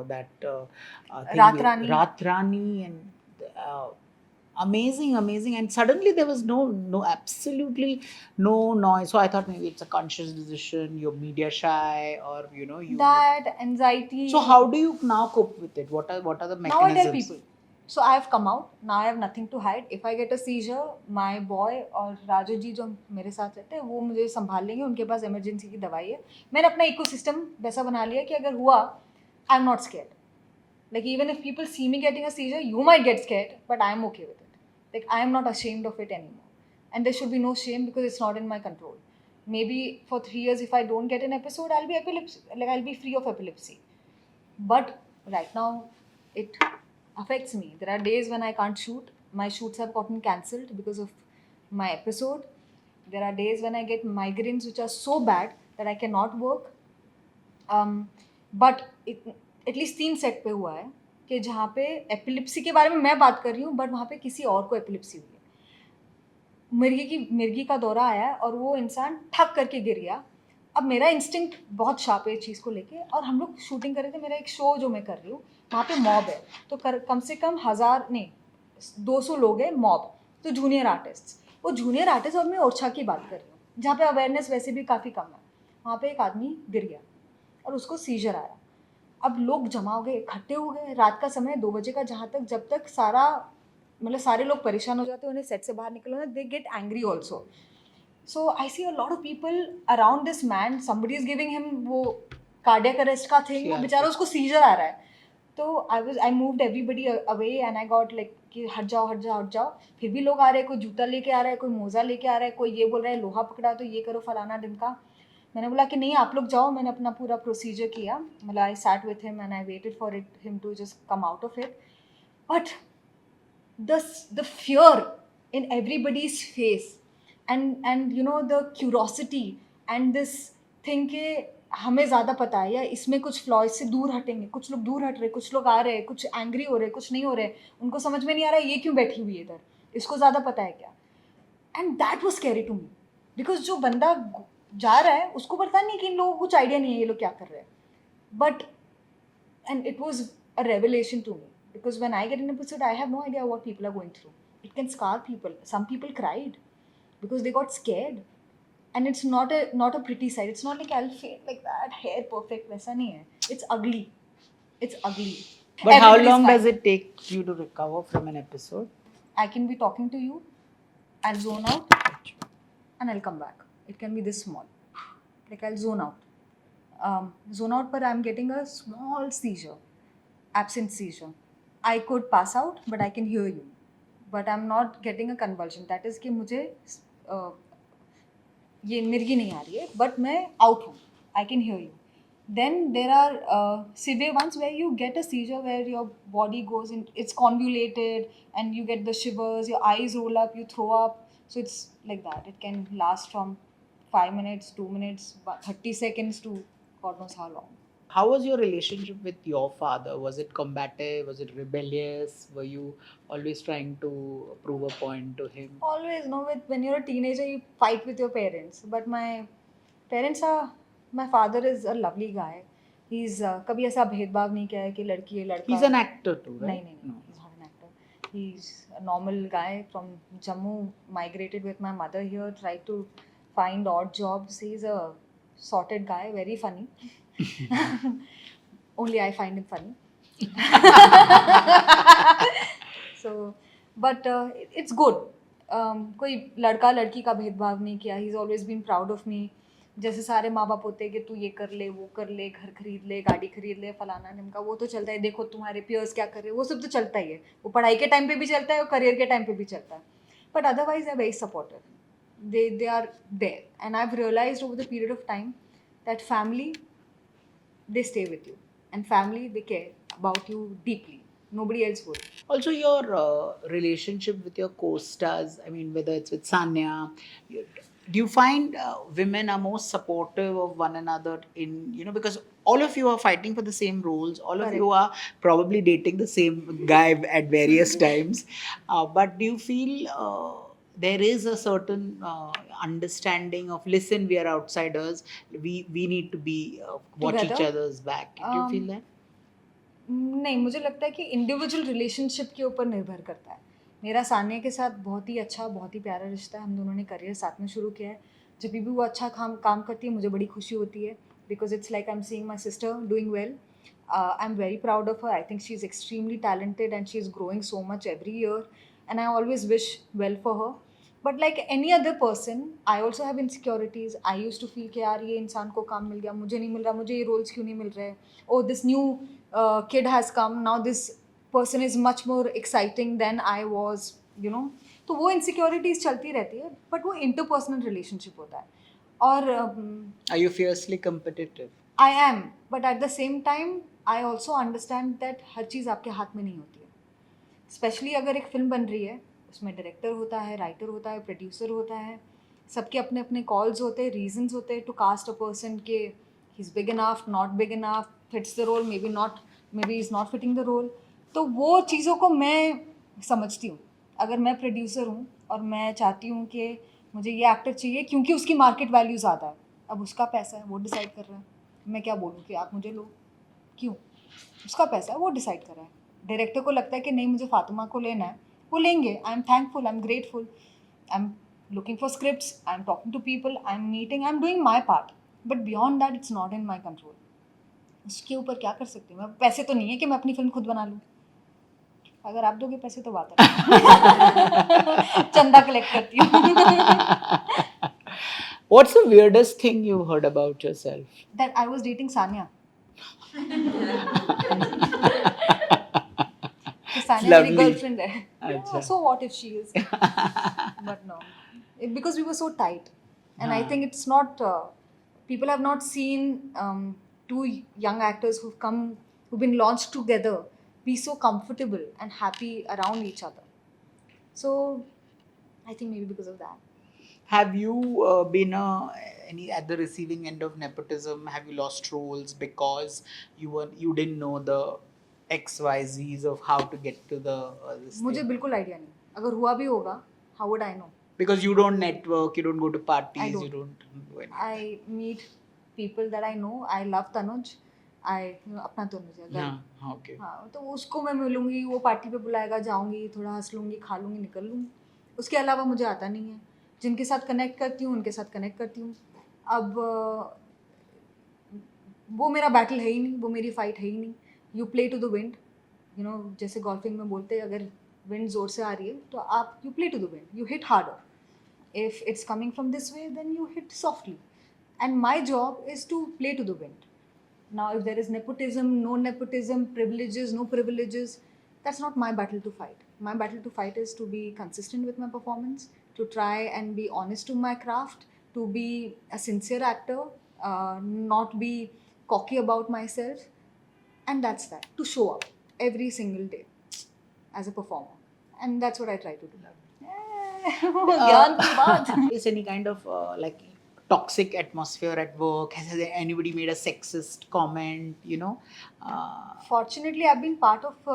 that thing Raat Rani. Raat Rani, and amazing. And suddenly there was absolutely no noise. So I thought maybe it's a conscious decision, you're media shy, or, you... That anxiety. So how do you now cope with it? What are the Now I mechanisms? tell people. So I have come out. Now I have nothing to hide. If I get a seizure, my boy और राजू जी जो मेरे साथ रहते हैं वो मुझे संभाल लेंगे. उनके पास इमरजेंसी की दवाई है. मैंने अपना इकोसिस्टम वैसा बना लिया कि अगर हुआ, I am not scared. Like even if people see me getting a seizure, you might get scared, but I am okay with it. Like I am not ashamed of it anymore. And there should be no shame because it's not in my control. Maybe for 3 years, if I don't get an episode, I'll be free of epilepsy. But right now, it affects me. There are days when I can't shoot. My shoots have gotten cancelled because of my episode. There are days when I get migraines which are so bad that I cannot work. But at least 3 set पे हुआ है कि जहाँ पे epilepsy के बारे में मैं बात कर रही हूँ, बट वहाँ पे किसी और को एपिलिप्सी हुई है. मिर्गी का दौरा आया है और वो इंसान ठक करके गिर गया. अब मेरा इंस्टिंक्ट बहुत शार्प है इस चीज़ को लेके, और हम लोग शूटिंग कर रहे थे. मेरा एक शो जो मैं कर रही हूँ वहाँ पे मॉब है, तो कम से कम 1000 नहीं 200 लोग हैं मॉब, तो जूनियर आर्टिस्ट. वो जूनियर आर्टिस्ट, और मैं ओरछा की बात कर रही हूँ जहाँ पे अवेयरनेस वैसे भी काफ़ी कम है. वहाँ पे एक आदमी गिर गया और उसको सीजर आया. अब लोग जमा हो गए, इकट्ठे हो गए. रात का समय 2 बजे का, जब तक सारे लोग परेशान हो जाते हैं, उन्हें सेट से बाहर निकलना, they get angry also. So I see a lot of people around this man. Somebody is giving him वो कार्डियक अरेस्ट का थिंग, वो बेचारा उसको सीजर आ रहा है. तो I moved everybody away and I got like कि हट जाओ. फिर भी लोग आ रहे हैं, कोई जूता लेके आ रहा है, कोई मोजा लेके आ रहा है, कोई ये बोल रहा है लोहा पकड़ा तो ये करो फलाना ढिमका. मैंने बोला कि नहीं आप लोग जाओ. मैंने अपना पूरा प्रोसीजर किया. मतलब I sat with him and I waited for him to just come out of it. But the fear in everybody's face and the curiosity and this thing कि हमें ज़्यादा पता है या इसमें कुछ फ्लॉ, इससे दूर हटेंगे. कुछ लोग दूर हट रहे, कुछ लोग आ रहे, कुछ एंग्री हो रहे, कुछ नहीं हो रहे. उनको समझ में नहीं आ रहा ये क्यों बैठी हुई है इधर, इसको ज़्यादा पता है क्या. And that was scary to me because जो बंदा जा रहा है उसको पता नहीं कि इन लोगों को कुछ आइडिया नहीं है ये लोग क्या कर रहे हैं. But and it was a revelation to me because when I get an episode, I have no idea what people are going through. It can scar people. Some people cried because they got scared, and it's not a pretty sight. It's not like I'll faint like that, hair perfect. वैसा नहीं है. It's ugly. It's ugly. But how Everybody's long fine. does it take you to recover from an episode? I can be talking to you, I'll zone out, and I'll come back. It can be this small. Like I'll zone out. Zone out, but I'm getting a small seizure, absent seizure. I could pass out, but I can hear you. But I'm not getting a convulsion. That is कि मुझे ये मिर्गी नहीं आ रही है, but मैं out हूँ. I can hear you. Then there are severe ones where you get a seizure where your body goes in, it's convoluted, and you get the shivers, your eyes roll up, you throw up. So it's like that. It can last from 5 minutes, 2 minutes, 30 seconds to God knows how long. How was your relationship with your father? Was it combative? Was it rebellious? Were you always trying to prove a point to him? Always, when you're a teenager, you fight with your parents. But my father is a lovely guy. He's कभी ऐसा भेदभाव नहीं किया है कि लड़की है लड़का. He's an actor too, right? नहीं. He's not an actor. He's a normal guy from Jammu, migrated with my mother here, tried to find odd jobs. He's a sorted guy, very funny. Only I find him funny. So, but it's good. कोई लड़का लड़की का भेदभाव नहीं किया. He's always been proud of me. जैसे सारे माँ बाप होते हैं कि तू ये कर ले, वो कर ले, घर खरीद ले, गाड़ी खरीद ले, फलाना ढिमका, वो तो चलता है, देखो तुम्हारे पियर्स क्या कर रहे हैं, वो सब तो चलता ही है, वो पढ़ाई के टाइम पे भी चलता है और करियर के टाइम पे भी चलता है, but otherwise they are very supportive, they are there, and I've realized over the period of time that family, they stay with you, and family, they care about you deeply, nobody else would. Also, your relationship with your co-stars, I mean, whether it's with Sanya, do you find women are more supportive of one another in, because all of you are fighting for the same roles, all of you Correct. are probably dating the same guy at various times, but do you feel there is a certain understanding of, listen, we are outsiders, we need to be watch each Together? other's back? Do you feel that? नहीं, मुझे लगता है कि individual relationship के ऊपर निर्भर करता है। मेरा सानिया के साथ बहुत ही अच्छा, बहुत ही प्यारा रिश्ता है, हम दोनों ने करियर साथ में शुरू किया है। जब भी वो अच्छा काम करती है, मुझे बड़ी खुशी होती है, because it's like I am seeing my sister doing well. I am very proud of her, I think she is extremely talented and she is growing so much every year, and I always wish well for her. But like any other person, I also have insecurities. I use to feel कि यार ये इंसान को काम मिल गया, मुझे नहीं मिल रहा, मुझे ये रोल्स क्यों नहीं मिल रहे, oh this new kid has come, now this person is much more exciting than I was, you know. तो वो इनसिक्योरिटीज चलती रहती है, बट वो इंटरपर्सनल रिलेशनशिप होता है। और Are you fiercely competitive? I am, but at the same time I also understand that हर चीज़ आपके हाथ में नहीं होती है। स्पेशली अगर एक फिल्म बन रही है, उसमें डायरेक्टर होता है, राइटर होता है, प्रोड्यूसर होता है, सबके अपने अपने कॉल्स होते हैं, रीजंस होते हैं टू कास्ट अ पर्सन के he is big enough, not big enough, fits the role, maybe is not fitting the role. तो वो चीज़ों को मैं समझती हूँ। अगर मैं प्रोड्यूसर हूँ और मैं चाहती हूँ कि मुझे ये एक्टर चाहिए क्योंकि उसकी मार्केट वैल्यू ज़्यादा है, अब उसका पैसा है, वो डिसाइड कर रहा है, मैं क्या बोलूँ कि आप मुझे लो, क्यों? उसका पैसा है, वो डिसाइड कर रहा है। डायरेक्टर को लगता है कि नहीं मुझे फातिमा को लेना है, वो लेंगे। I am thankful, I am grateful, I am looking for scripts, I am talking to people, I am meeting, I am doing my part, but beyond that it's not in my control. उसके ऊपर क्या कर सकती हूँ मैं? पैसे तो नहीं है कि मैं अपनी फिल्म खुद बना लूँ। अगर आप दोगे पैसे तो बात है। चंदा कलेक्ट करती हूँ। What's the weirdest thing you heard about yourself? That I was dating Sanya. कि सानिया मेरी Lovely. गर्लफ्रेंड है। अच्छा। So what if she is? But no, because we were so tight, and I हाँ. think it's not. People have not seen two young actors who've been launched together, be so comfortable and happy around each other. So, I think maybe because of that. Have you been any at the receiving end of nepotism? Have you lost roles because you didn't know the XYZs of how to get to the this मुझे thing? बिल्कुल idea नहीं, अगर हुआ भी होगा, how would I know? Because you don't network, you don't go to parties, I don't. you don't do anything. I meet people that I know. I love Tanuj. अपना तनुज है girl. हाँ, okay. हाँ, तो उसको मैं मिलूंगी, वो पार्टी पे बुलाएगा, जाऊंगी, थोड़ा हंस लूंगी, खा लूंगी, निकल लूंगी। उसके अलावा मुझे आता नहीं है। जिनके साथ कनेक्ट करती हूँ उनके साथ कनेक्ट करती हूँ। अब वो मेरा बैटल है ही नहीं, वो मेरी फाइट है ही नहीं। You play to the wind, you know, जैसे गोल्फिंग में बोलते हैं, अगर विंड ज़ोर से आ रही है तो आप you play to the wind, you hit harder. If it's coming from this way, then you hit softly. And my job is to play to the wind. Now, if there is nepotism, no nepotism, privileges, no privileges, that's not my battle to fight. My battle to fight is to be consistent with my performance, to try and be honest to my craft, to be a sincere actor, not be cocky about myself. And that's that. To show up every single day as a performer. And that's what I try to do. ज्ञान की बात। Is any kind of like toxic atmosphere at work? Has anybody made a sexist comment? Fortunately, I've been part of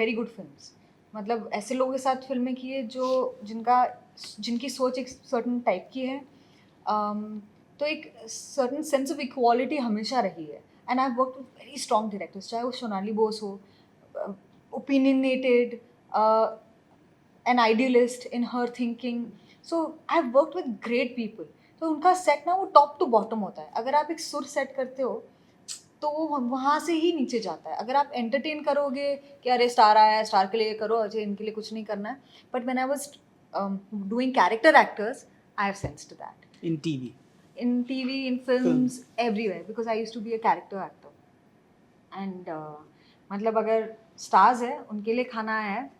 very good films. मतलब ऐसे लोगों के साथ फिल्में की है जो जिनकी सोच एक सर्टन टाइप की है, तो एक सर्टन सेंस ऑफ इक्वालिटी हमेशा रही है। And I work with very strong directors, चाहे वो सोनाली बोस हो, opinionated, an idealist in her thinking. So I've worked with great people. तो उनका सेट ना वो टॉप टू बॉटम होता है। अगर आप एक सुर सेट करते हो तो वो वहाँ से ही नीचे जाता है। अगर आप एंटरटेन करोगे कि अरे स्टार आया है, स्टार के लिए करो, अजय इनके लिए कुछ नहीं करना है, but when I was doing character actors, I have sensed that In TV. in TV, in films, everywhere, because I used to be a character actor. And मतलब अगर स्टार्स है उनके लिए खाना आया है,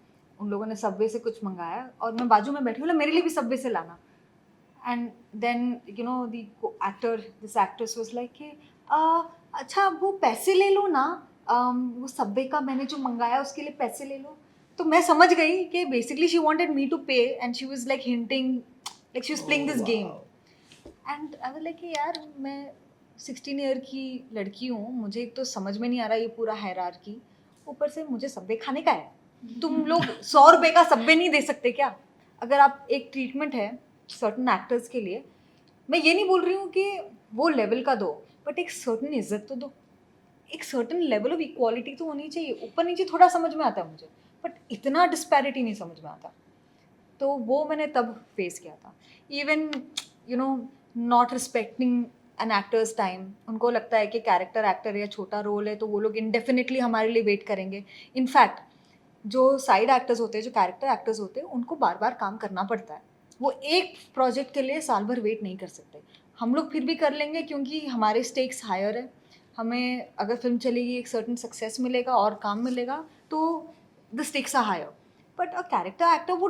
उन लोगों ने सबवे से कुछ मंगाया है और मैं बाजू में बैठी हूँ, मेरे लिए भी सबवे से लाना. And then you know this actress was like कि अच्छा वो पैसे ले लो ना, वो सबवे का मैंने जो मंगाया उसके लिए पैसे ले लो. तो मैं समझ गई कि basically she wanted me to pay and she was like hinting, like she was playing this game. And I was like कि यार मैं 16 ईयर की लड़की हूँ, मुझे एक तो समझ में नहीं आ रहा ये पूरा हायरार्की, ऊपर से मुझे सबवे खाने का है. तुम लोग 100 रुपए का सबवे नहीं दे सकते क्या? अगर आप एक ट्रीटमेंट है सर्टन एक्टर्स के लिए, मैं ये नहीं बोल रही हूँ कि वो लेवल का दो, बट एक सर्टन इज्जत तो दो, एक सर्टन लेवल ऑफ इक्वालिटी तो होनी चाहिए. ऊपर नीचे थोड़ा समझ में आता है मुझे, बट इतना डिस्पैरिटी नहीं समझ में आता. तो वो मैंने तब फेस किया था. Even you know not respecting an actor's time. उनको लगता है कि कैरेक्टर एक्टर या छोटा रोल है तो वो लोग इंडेफिनेटली हमारे लिए वेट करेंगे. इनफैक्ट जो साइड एक्टर्स होते हैं, जो कैरेक्टर एक्टर्स होते हैं, उनको बार बार काम करना पड़ता है. वो एक प्रोजेक्ट के लिए साल भर वेट नहीं कर सकते. हम लोग फिर भी कर लेंगे क्योंकि हमारे स्टेक्स हायर है. हमें अगर फिल्म चलेगी, एक सर्टन सक्सेस मिलेगा और काम मिलेगा, तो the stakes are higher. But a character actor वो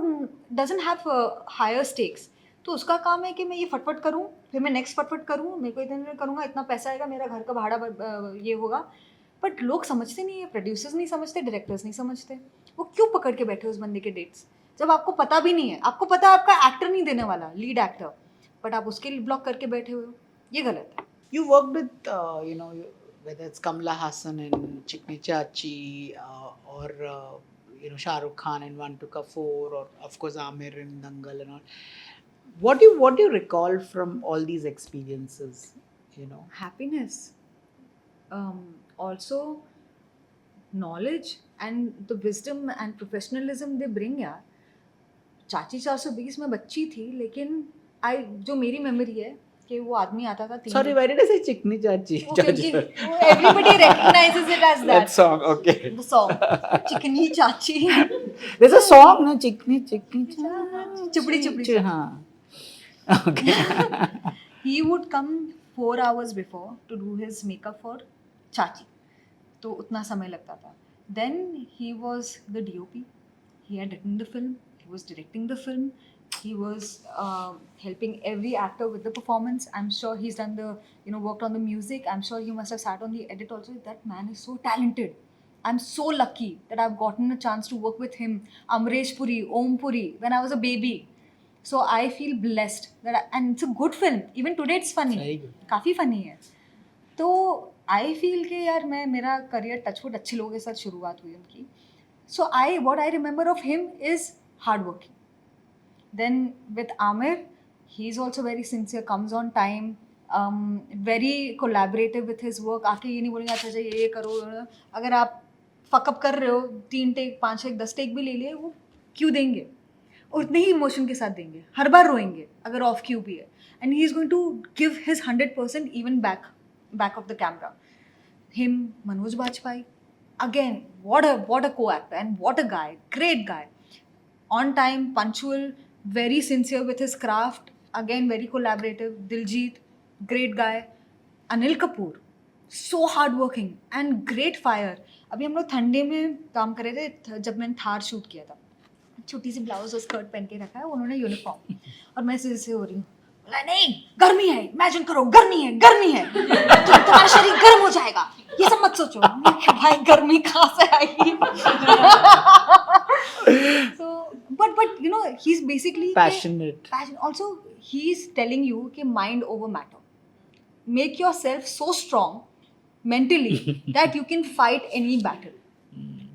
डजंट हैव हायर स्टेक्स. तो उसका काम है कि मैं ये फटफट करूँ, फिर मैं नेक्स्ट फटफट करूँ, मेरे को इतने करूँगा, इतना पैसा आएगा, मेरा घर का भाड़ा ये होगा. बट लोग समझते नहीं है, प्रोड्यूसर्स नहीं समझते, डायरेक्टर्स नहीं समझते. वो क्यों पकड़ के बैठे उस बंदे के डेट्स, जब आपको पता भी नहीं है. आपको पता है आपका एक्टर नहीं देने वाला, लीड एक्टर, बट आप उसके लिए ब्लॉक करके बैठे हुए हो. ये गलत है. You worked with, whether it's Kamala Hassan in Chikni Chachi, or Shah Rukh Khan in One to Kapoor, or of course Amir in Dangal and all. What do you recall from all these experiences? Happiness, also knowledge and the wisdom and professionalism they bring. यार चाची 420 में बच्ची थी, लेकिन जो मेरी memory है कि वो आदमी आता था. Sorry, why did I say Chikni Chachi? Everybody recognizes it as that song, okay. The song चिकनी चाची. There's a song, no? Chikni Chachi. चुपड़ी चुपड़ी. हाँ. Okay. He would come 4 hours before to do his makeup for चाची. तो उतना समय लगता था. Then he was the DOP. He had written the film. He was directing the film. He was helping every actor with the performance. I'm sure he's done worked on the music. I'm sure he must have sat on the edit also. That man is so talented. I'm so lucky that I've gotten a chance to work with him, Amresh Puri, Om Puri, when I was a baby. So I feel blessed and it's a good film. Even today it's funny. Very good. काफ़ी funny है. तो I feel कि यार मेरा career touchwood अच्छे लोगों के साथ शुरुआत हुई उनकी. So what I remember of him is hardworking. Then with Amir, he's also very sincere, comes on time, very collaborative with his work. आके ये नहीं बोलेंगे अच्छा ये करो. अगर आप फकअप कर रहे हो, 3 टेक 5 टेक 10 टेक भी ले लिए, वो क्यों देंगे? उतने ही इमोशन के साथ देंगे. हर बार रोएंगे अगर ऑफ क्यू भी है. And he is going to give his 100% even back of the camera. Him, Manoj Bajpayee, again what a co-actor and what a guy, great guy. On time, punctual, very sincere with his craft, again very collaborative. Diljit, great guy. Anil Kapoor, so hardworking and great fire. अभी हम लोग ठंडे में काम कर रहे थे जब मैंने थार शूट किया था. छोटी सी ब्लाउज और स्कर्ट पहन के रखा है उन्होंने, यूनिफॉर्म, और मैं से हो रही हूँ. बोला नहीं, गर्मी है, इमेजिन करो, गर्मी है तुम्हारा शरीर गर्म हो जाएगा, ये सब मत सोचो. भाई गर्मी कहाँ से आएगी? So but he's basically Passionate. Also he's telling you कि mind over matter. Make yourself so strong mentally that you can fight any battle.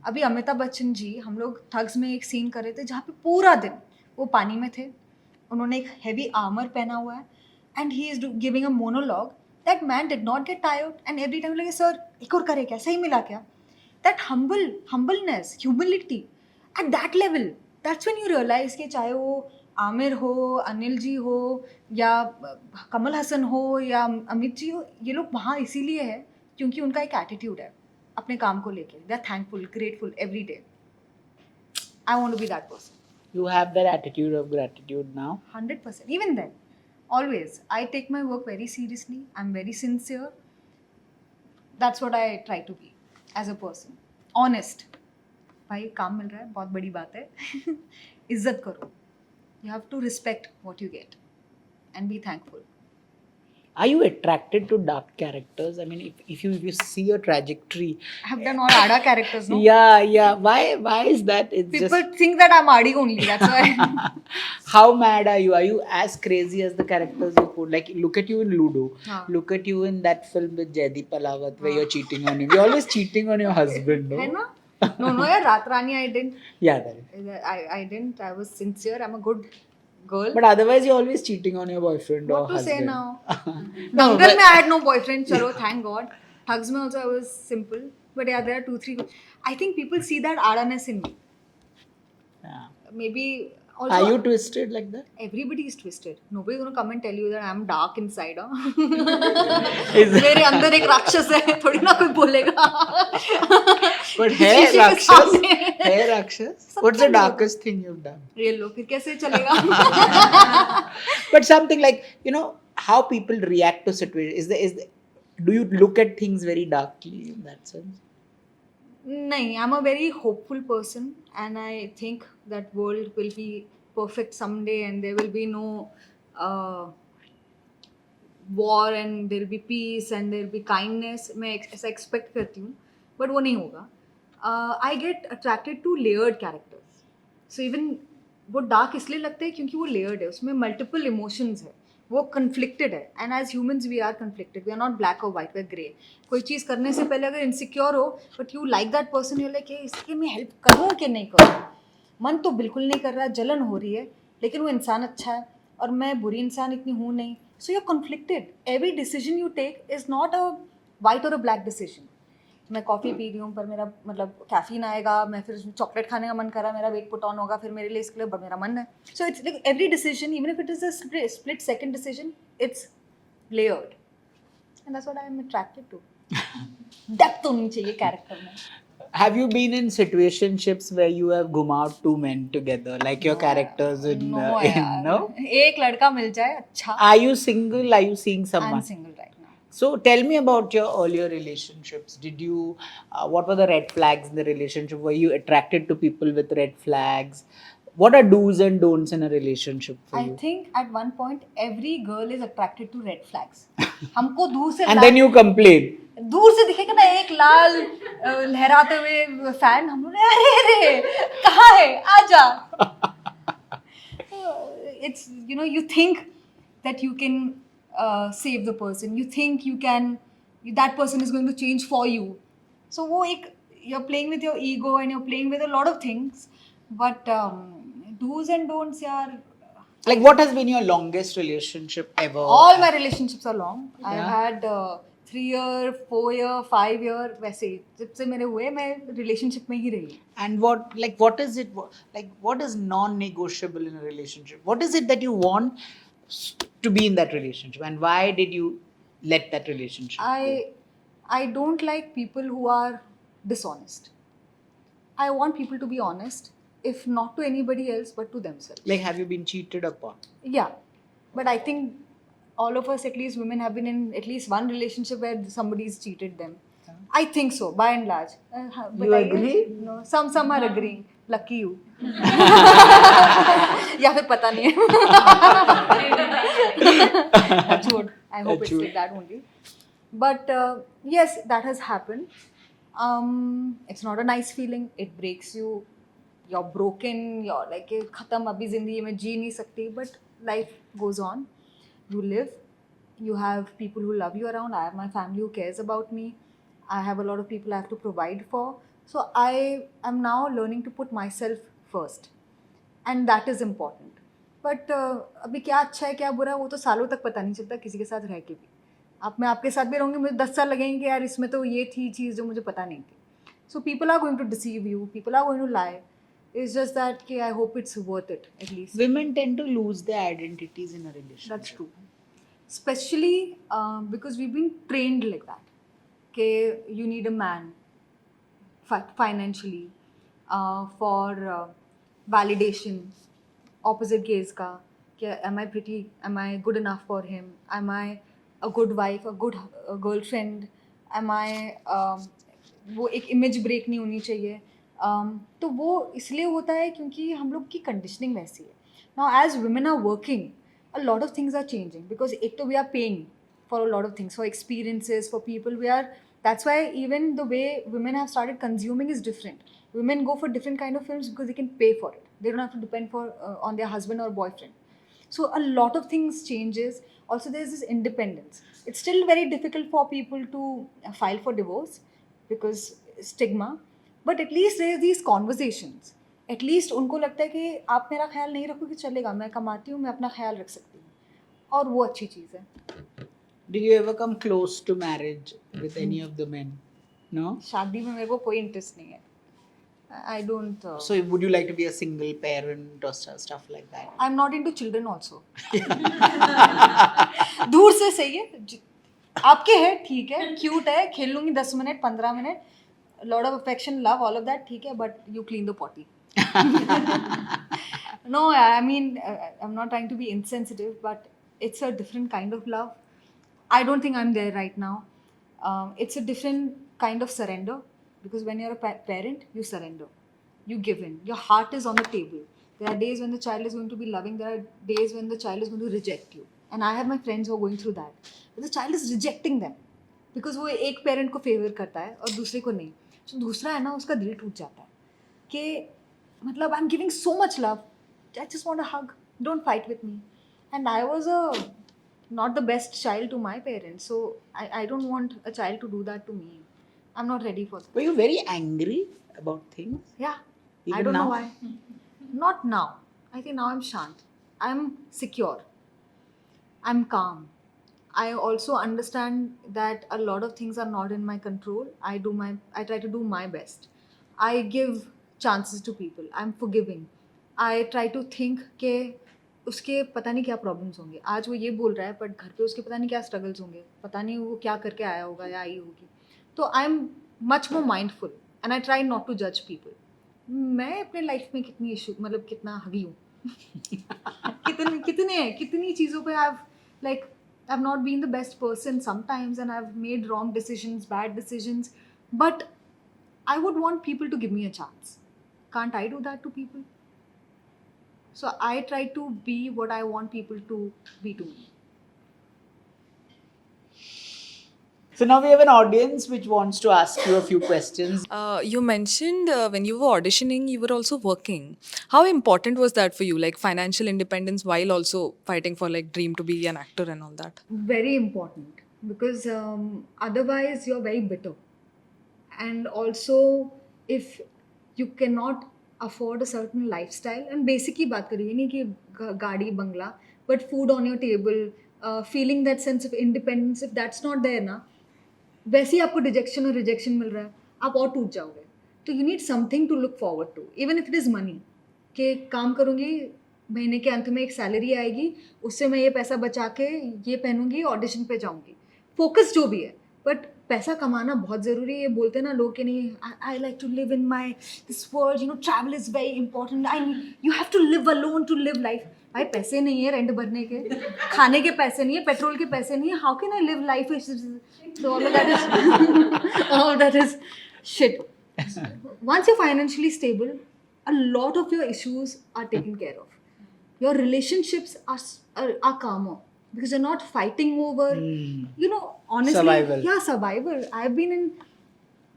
अभी अमिताभ बच्चन जी, हम लोग थग्स में एक सीन कर रहे थे जहाँ पे पूरा दिन वो पानी में थे. उन्होंने एक हेवी आर्मर पहना हुआ है and he is giving a monologue. That man did not get tired and every time लगे सर एक और करे क्या, सही मिला क्या? That humbleness, humility at that level, that's when you realize कि चाहे वो आमिर हो, अनिल जी हो, या कमल हसन हो, या अमित जी हो, ये लोग वहाँ इसीलिए है क्योंकि उनका एक एटीट्यूड है अपने काम को लेके. They are thankful, grateful every day. I want to be that person. You have that attitude of gratitude now. 100%. Even then, always. I take my work very seriously. I'm very sincere. That's what I try to be as a person. Honest. भाई काम मिल रहा है बहुत बड़ी बात है. इज्जत करो. You have to respect what you get and be thankful. Are you attracted to dark characters? I mean, if you see a trajectory. I have done all Ada characters, no? Yeah. Why is that? It's People think that I'm Adi only. That's why. How mad are you? Are you as crazy as the characters you put? Like, look at you in Ludo. हाँ. Look at you in that film with Jaideep Palawat where you're cheating on him. You're always cheating on your husband, no? है ना? No, यार रात रानी I didn't. Yeah, that is. I didn't. I was sincere. I'm a good girl. But otherwise, you're always cheating on your boyfriend or What to say husband. now? No, Dangal but- mein I had no boyfriend. Chalo, thank God. Thugs mein also I was simple. But yeah, there are 2-3. I think people see that Adaness in me. Yeah. Maybe also. Are you twisted like that? Everybody is twisted. Nobody's gonna come and tell you that I'm dark inside. Is- मेरे अंदर एक राक्षस है, थोड़ी ना कोई बोलेगा. But शीशे hey, के Rakshas. सामने. Hey, Rakshas. सबका What's the लोग. darkest thing you've done? Real लो, फिर कैसे चलेगा? But something like, how people react to situations. Do you look at things very darkly in that sense? नहीं, I'm a very hopeful person and I think that world will be perfect someday and there will be no war and there will be peace and there will be kindness. मैं ऐसा expect करती हूँ, but वो नहीं होगा. I get attracted to layered characters. So even वो dark इसलिए लगते हैं क्योंकि वो layered है, उसमें multiple emotions है, वो conflicted है. And as humans we are conflicted. We are not black or white, we are grey. कोई चीज़ करने से पहले अगर insecure हो, but you like that person, you're like इसके मैं help करूँ कि नहीं करूँ. मन तो बिल्कुल नहीं कर रहा, जलन हो रही है, लेकिन वो इंसान अच्छा है और मैं बुरी इंसान इतनी हूँ नहीं. So you're conflicted. Every decision you take is not a white or a black decision. मैं कॉफ़ी पी रही हूँ पर मेरा मतलब कैफीन आएगा, मैं फिर चॉकलेट खाने का मन कर रहा है, मेरा वेट पुट ऑन होगा, फिर मेरे लिए इसके लिए मेरा मन है. So it's like every decision, even if it is a split second decision, it's layered and that's what I am attracted to. Depth होनी चाहिए कैरेक्टर में. Have you been in situationships where you have gumaud two men together, like your characters in यार. no? एक लड़का मिल जाए अच्छा. Are you single? Are you seeing I someone? Am single right now. So tell me about your earlier relationships. Did you, what were the red flags in the relationship? Were you attracted to people with red flags? What are do's and don'ts in a relationship for I you? think at one point every girl is attracted to red flags. हमको दूर से And then you complain. दूर से दिखेगा ना एक लाल लहराते हुए फैन, हम लोग अरे रे कहाँ है आजा. It's you think that you can save the person, you think you can, that person is going to change for you. So वो एक, you're playing with your ego and you're playing with a lot of things, but do's and don'ts यार. Like, what has been your longest relationship ever? All my relationships are long. I've Yeah. had 3 year, 4 year, 5 year, वैसे ही जब से मेरे हुए मैं relationship में ही रही. And what is it? What is non-negotiable in a relationship? What is it that you want to be in that relationship? And why did you let that relationship go? I don't like people who are dishonest. I want people to be honest, if not to anybody else, but to themselves. Like, have you been cheated upon? Yeah, but I think all of us, at least women, have been in at least one relationship where somebody's cheated them. I think so, by and large. You agree? No, some are agreeing. Lucky you. या फिर पता नहीं है. Touch wood. I hope Touch it's wood. like that only. But yes, that has happened. It's not a nice feeling. It breaks you. You're broken. You're like खत्म अभी जिंदगी में जी नहीं सकती. But life goes on. You live. You have people who love you around. I have my family who cares about me. I have a lot of people I have to provide for. So I am now learning to put myself first. And that is important. But अभी क्या अच्छा है क्या बुरा है वो तो सालों तक पता नहीं चलता किसी के साथ रह के भी. अब मैं आपके साथ भी रहूँगी, मुझे 10 साल लगेंगे कि यार इसमें तो ये थी चीज़ जो मुझे पता नहीं थी. So people are going to deceive you. People are going to lie. It's just that I hope it's worth it at least. Women tend to lose their identities in a relationship. That's true. Especially because we've been trained like that. Okay, you need a man financially for validation, opposite gaze ka, am I pretty, am I good enough for him, am I a good wife, a good girlfriend, am I वो एक image break नहीं होनी चाहिए. तो वो इसलिए होता है क्योंकि हम लोग की कंडीशनिंग वैसी है. Now as women are working, a lot of things are changing because ek to we are paying for a lot of things, for experiences, for people we are. That's why even the way women have started consuming is different. Women go for different kind of films because they can pay for it. They don't have to depend for on their husband or boyfriend. So a lot of things changes. Also there's this independence. It's still very difficult for people to file for divorce because stigma, but at least there's these conversations. At least उनको लगता है कि आप मेरा ख्याल नहीं रखोगे चलेगा, मैं कमाती हूँ, मैं अपना ख्याल रख सकती हूँ, और वो अच्छी चीज़ है. Did you ever come close to marriage with any of the men? No? शादी में मेरे को कोई इंटरेस्ट नहीं है. I don't. So would you like to be a single parent or stuff like that? I am not into children also. दूर से सही है, आपके है ठीक है, क्यूट है, खेल लूंगी 10 minute 15 minute, lot of affection, love, all of that ठीक है, but you clean the potty. No, I mean, I'm not trying to be insensitive, but it's a different kind of love. I don't think I'm there right now. It's a different kind of surrender because when you're a parent, you surrender, you give in. Your heart is on the table. There are days when the child is going to be loving, there are days when the child is going to reject you. And I have my friends who are going through that. But the child is rejecting them because वो एक parent को favour करता है और दूसरे को नहीं. So दूसरा है ना, उसका दिल टूट जाता है कि मतलब I am giving so much love, I just want a hug, don't fight with me. And I was not the best child to my parents, so I don't want a child to do that to me. I'm not ready for that. Were you very angry about things? Yeah. Even I don't now? know why. Not now. I think now I'm shant. I'm secure. I'm calm. I also understand that a lot of things are not in my control. I try to do my best. I give chances to people. I'm forgiving. I try to think कि उसके पता नहीं क्या problems होंगे. आज वो ये बोल रहा है बट घर पे उसके पता नहीं क्या स्ट्रगल्स होंगे, पता नहीं वो क्या करके आया होगा या आई होगी. तो I am much more mindful and I try not to जज पीपल. मैं अपने लाइफ में कितनी इशू मतलब कितना हगी हूँ. कितनी चीज़ों पे like I've not been the best person sometimes and I've made wrong decisions, bad decisions, but I would want people to give me a chance. Can't I do that to people? So I try to be what I want people to be to me. So now we have an audience which wants to ask you a few questions. You mentioned when you were auditioning, you were also working. How important was that for you, like financial independence while also fighting for like dream to be an actor and all that? Very important because otherwise you're very bitter. And also if you cannot afford a certain lifestyle, and basic ही बात करिए नहीं कि गाड़ी बंगला, but food on your table, feeling that sense of independence, if that's not there ना, वैसे ही आपको detection और rejection मिल रहा है, आप और टूट जाओगे. तो you need something to look forward to, even if it is money. कि काम करूँगी, महीने के अंत में एक सैलरी आएगी, उससे मैं ये पैसा बचा के ये पहनूंगी, ऑडिशन पे जाऊँगी. फोकस जो भी है, बट पैसा कमाना बहुत ज़रूरी है. ये बोलते हैं ना लोग कि नहीं, I like to live in my this world, you know, travel is very important, you have to live alone to live life. भाई पैसे नहीं है रेंट भरने के, खाने के पैसे नहीं है, पेट्रोल के पैसे नहीं है, how can I live life? So all that is shit. Once you're financially stable, a lot of your issues are taken care of. Your relationships are calmer because you're not fighting over, you know, honestly. Survival. Yeah, survival.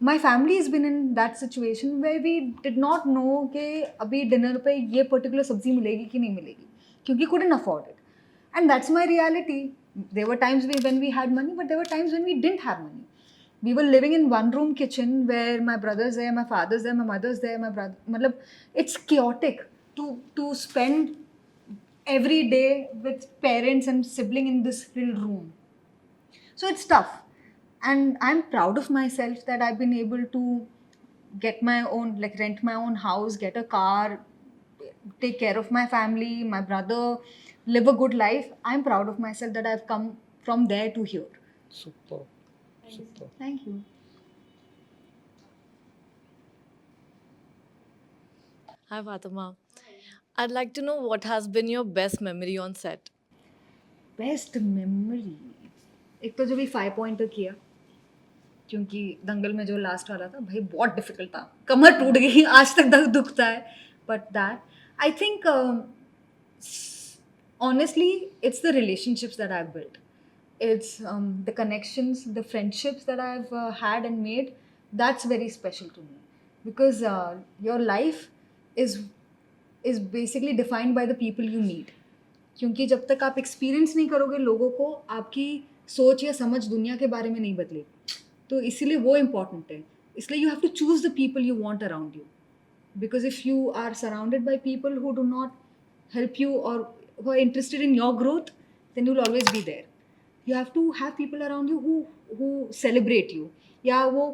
My family has been in that situation where we did not know कि अभी dinner पे ये particular सब्जी मिलेगी कि नहीं मिलेगी, क्योंकि couldn't afford it. And that's my reality. There were times when we had money, but there were times when we didn't have money. We were living in one room kitchen where my brother's there, my father's there, my mother's there, my brother. Matlab, it's chaotic to spend every day with parents and sibling in this little room. So it's tough. And I'm proud of myself that I've been able to get my own, like rent my own house, get a car, take care of my family, my brother, live a good life. I'm proud of myself that I've come from there to here. Super. Super. Thank you. Hi Fatima. I'd like to know what has been your best memory on set. Best memory, एक तो जब भी 5 pointer किया, क्योंकि दंगल में जो last वाला था भाई बहुत डिफिकल्ट था, कमर टूट गई, आज तक दर्द दुखता है. But that I think honestly it's the relationships that I've built. It's the connections, the friendships that I've had and made. That's very special to me, because your life is basically defined by the people you meet. क्योंकि जब तक आप experience नहीं करोगे लोगों को, आपकी सोच या समझ दुनिया के बारे में नहीं बदलेगी. तो इसीलिए वो इम्पॉर्टेंट है. इसलिए you have to choose the people you want around you, because if you are surrounded by people who do not help you or who are interested in your growth, then you'll always be there. You have to have people around you who celebrate you, या वो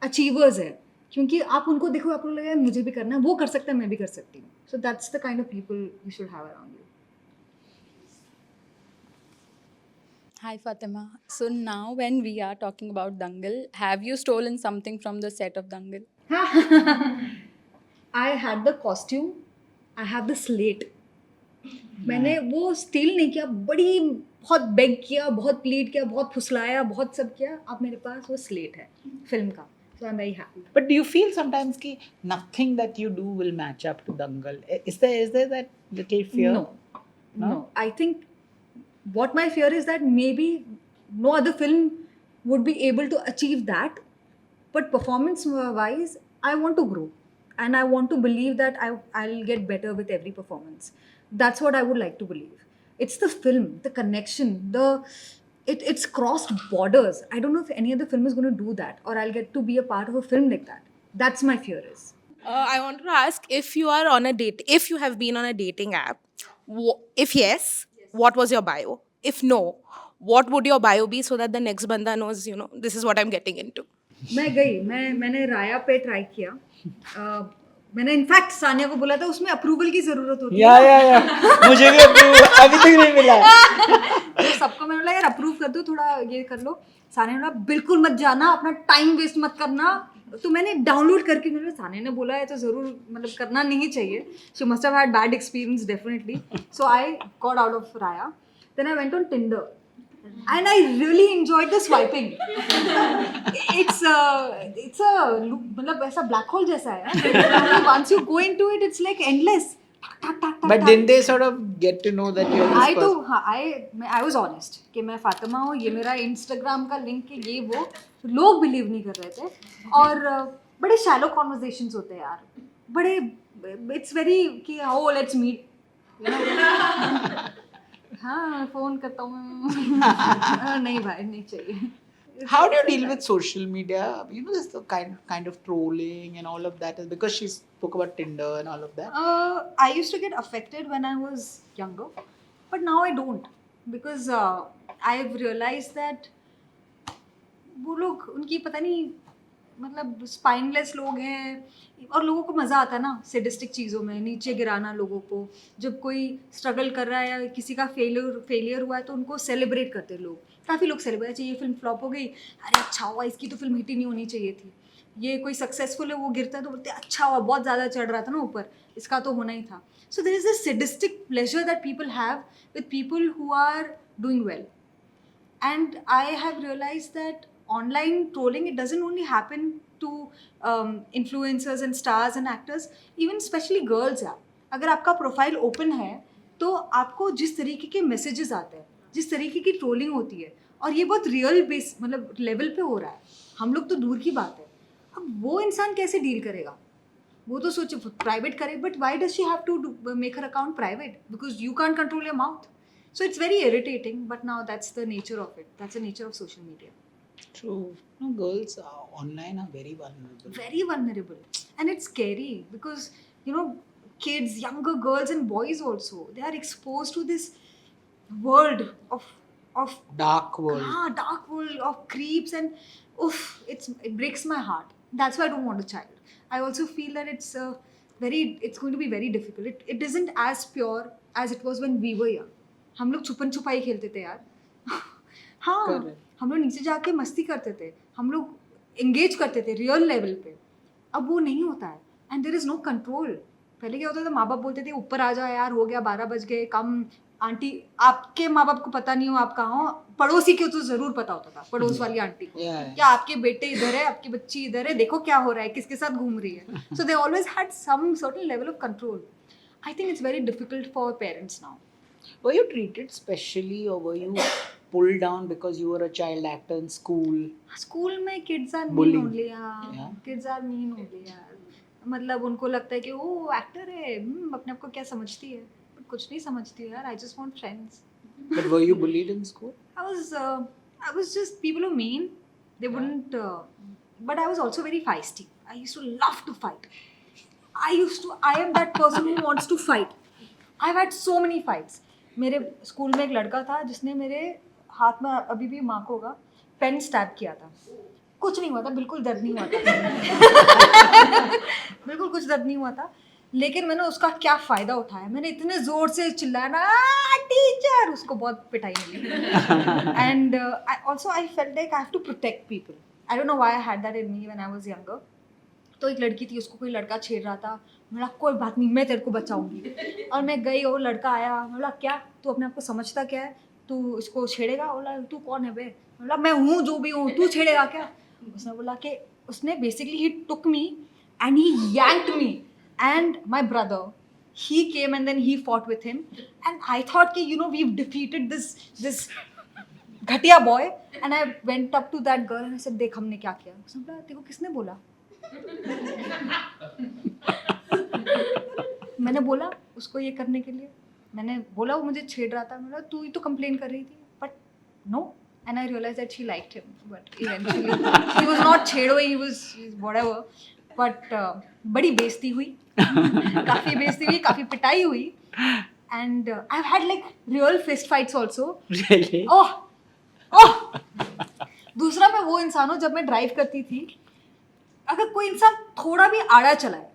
achievers है, क्योंकि आप उनको देखो, आपको लगेगा मुझे भी करना है, वो कर सकता है, मैं भी कर सकती हूँ. So that's the kind of people you should have around you. Hi Fatima. So now when we are talking about Dangal, have you stolen something from the set of Dangal? I had the costume, I have the slate. मैंने वो steel नहीं किया, बड़ी बहुत bag किया, बहुत plead किया, बहुत फुसलाया, बहुत सब किया. अब मेरे पास वो स्लेट है फिल्म का. So I'm very happy. But do you feel sometimes कि nothing that you do will match up to Dangal? Is there that little fear? No. I think what my fear is that maybe no other film would be able to achieve that. But performance wise, I want to grow. And I want to believe that I'll get better with every performance. That's what I would like to believe. It's the film, the connection, it's crossed borders. I don't know if any other film is going to do that, or I'll get to be a part of a film like that. That's my fear is. I want to ask, if you are on a date, if you have been on a dating app, if yes, what was your bio? If no, what would your bio be so that the next banda knows, this is what I'm getting into? मैंने राया पे try किया. मैंने in fact Sania को बोला था, उसमें approval की जरूरत होती है. या मुझे भी अभी तक नहीं मिला. तो सबको मैंने बोला यार अप्रूव कर दो, थोड़ा ये कर लो. सानिया ने बोला बिल्कुल मत जाना, अपना टाइम वेस्ट मत करना. तो मैंने डाउनलोड करके, मैंने सानिया ने बोला है तो ज़रूर, मतलब करना नहीं चाहिए. She must have had bad experience definitely. So I got out of Raya. Then I went on Tinder. And I really enjoyed the swiping. It's मतलब ऐसा black hole जैसा है यार. Once you go into it, it's like endless. But didn't they sort of get to know that you're this person? I was honest कि मैं फातिमा हूँ, ये मेरा Instagram का लिंक है, ये वो. लोग बिलीव नहीं कर रहे थे. और बड़े shallow conversations होते हैं यार. बड़े it's very कि oh let's meet. हाँ फ़ोन करता हूँ मैं. नहीं भाई, नहीं चाहिए. How do you deal with social media? This the kind of trolling and all of that, is because she spoke about Tinder and all of that. I used to get affected when I was younger, but now I don't, because I've realized that वो लोग, उनकी पता नहीं, मतलब spineless लोग हैं. और लोगों को मज़ा आता है ना सेडिस्टिक चीज़ों में, नीचे गिराना लोगों को. जब कोई स्ट्रगल कर रहा है या किसी का फेलियर हुआ है तो उनको सेलिब्रेट करते हैं लोग. काफ़ी लोग सेलिब्रेट, अच्छा ये फिल्म फ्लॉप हो गई, अरे अच्छा हुआ, इसकी तो फिल्म हिट ही नहीं होनी चाहिए थी. ये कोई सक्सेसफुल है, वो गिरता है तो बोलते हैं अच्छा हुआ, बहुत ज़्यादा चढ़ रहा था ना ऊपर, इसका तो होना ही था. So there is this sadistic pleasure that people have with people who are doing well. And I have realized that online trolling, it doesn't only happen to influencers and stars and actors, even especially girls. यार, अगर आपका profile open है तो आपको जिस तरीके के messages आते हैं, जिस तरीके की ट्रोलिंग होती है, और ये बहुत रियल बेस मतलब लेवल पे हो रहा है. हम लोग तो दूर की बात है. अब वो इंसान कैसे डील करेगा? वो तो सोचे प्राइवेट करे, but why does she have to make her account private? Because you can control your mouth. So it's very irritating, but now that's the nature of it. That's the nature of social media. True. No, girls online are very vulnerable. Very vulnerable. And it's scary because, kids, younger girls and boys also, they are exposed to this world of Dark world. Dark world of creeps, and it breaks my heart. That's why I don't want a child. I also feel that it's going to be very difficult. It isn't as pure as it was when we were young. हम लोग छुपन छुपाई खेलते थे यार. हाँ, हम लोग नीचे जाके मस्ती करते थे, हम लोग एंगेज करते थे रियल लेवल पे. अब वो नहीं होता है. And there is no control. पहले क्या होता था, माँ बाप बोलते थे ऊपर आ जाओ यार, हो गया 12 बज गए, कम। आंटी, आपके माँ बाप को पता नहीं हो आप कहाँ हो, पड़ोसी को तो जरूर पता होता था, पड़ोस वाली आंटी को, क्या आपके बेटे इधर है, आपकी बच्ची इधर है, देखो क्या हो रहा है, किसके साथ घूम रही है. So they always had some certain level of control. I think it's very difficult for parents now. Were you treated specially, or were you pulled down because you were a child actor in school? School में kids are mean Bullying. Only, Yeah. Kids are mean only यार. मतलब उनको लगता है कि वो actor है, अपने आप को क्या समझती है, बट कुछ नहीं समझती है यार. I just want friends. But were you bullied in school? I was just, people were mean. They wouldn't, but I was also very feisty. I used to love to fight. I am that person who wants to fight. I've had so many fights. मेरे school में एक लड़का था जिसने मेरे हाथ में, अभी भी मार्क होगा, पेन स्टैब किया था. कुछ नहीं हुआ था, बिल्कुल दर्द नहीं हुआ था. बिल्कुल कुछ दर्द नहीं हुआ था, लेकिन मैंने उसका क्या फ़ायदा उठाया. मैंने इतने ज़ोर से चिल्लाया ना, टीचर, उसको बहुत पिटाई मिली. And I felt like I have to protect people. I don't know why I had that in me when I was younger. तो एक लड़की थी, उसको कोई लड़का छेड़ रहा था. मैं बोला कोई बात नहीं, मैं तेरे को बचाऊंगी. और मैं गई, और लड़का आया. मैं बोला क्या तू अपने आप को समझता क्या है, तू इसको छेड़ेगा? बोला तू कौन है बे? मैं बोला मैं हूँ जो भी हूँ, तू छेड़ेगा क्या? उसने बोला कि उसने basically he took me and he yanked me, and my brother, he came and then he fought with him, and I thought कि we've defeated this घटिया boy, and I went up to that girl and I said देख हमने क्या किया. उसने बोला तेरे को किसने बोला? मैंने बोला उसको ये करने के लिए, मैंने बोला वो मुझे छेड़ रहा था. मैंने बोला तू ही तो कंप्लेन कर रही थी, but no. And I realized that she liked him, but eventually he was not छेड़ो, he was whatever. But बड़ी बेइज्जती हुई, काफ़ी बेइज्जती हुई, काफ़ी पिटाई हुई. And I've had like real fist fights also. Really? ओह, दूसरा मैं वो इंसान हूँ, जब मैं ड्राइव करती थी, अगर कोई इंसान थोड़ा भी आड़ा चलाए,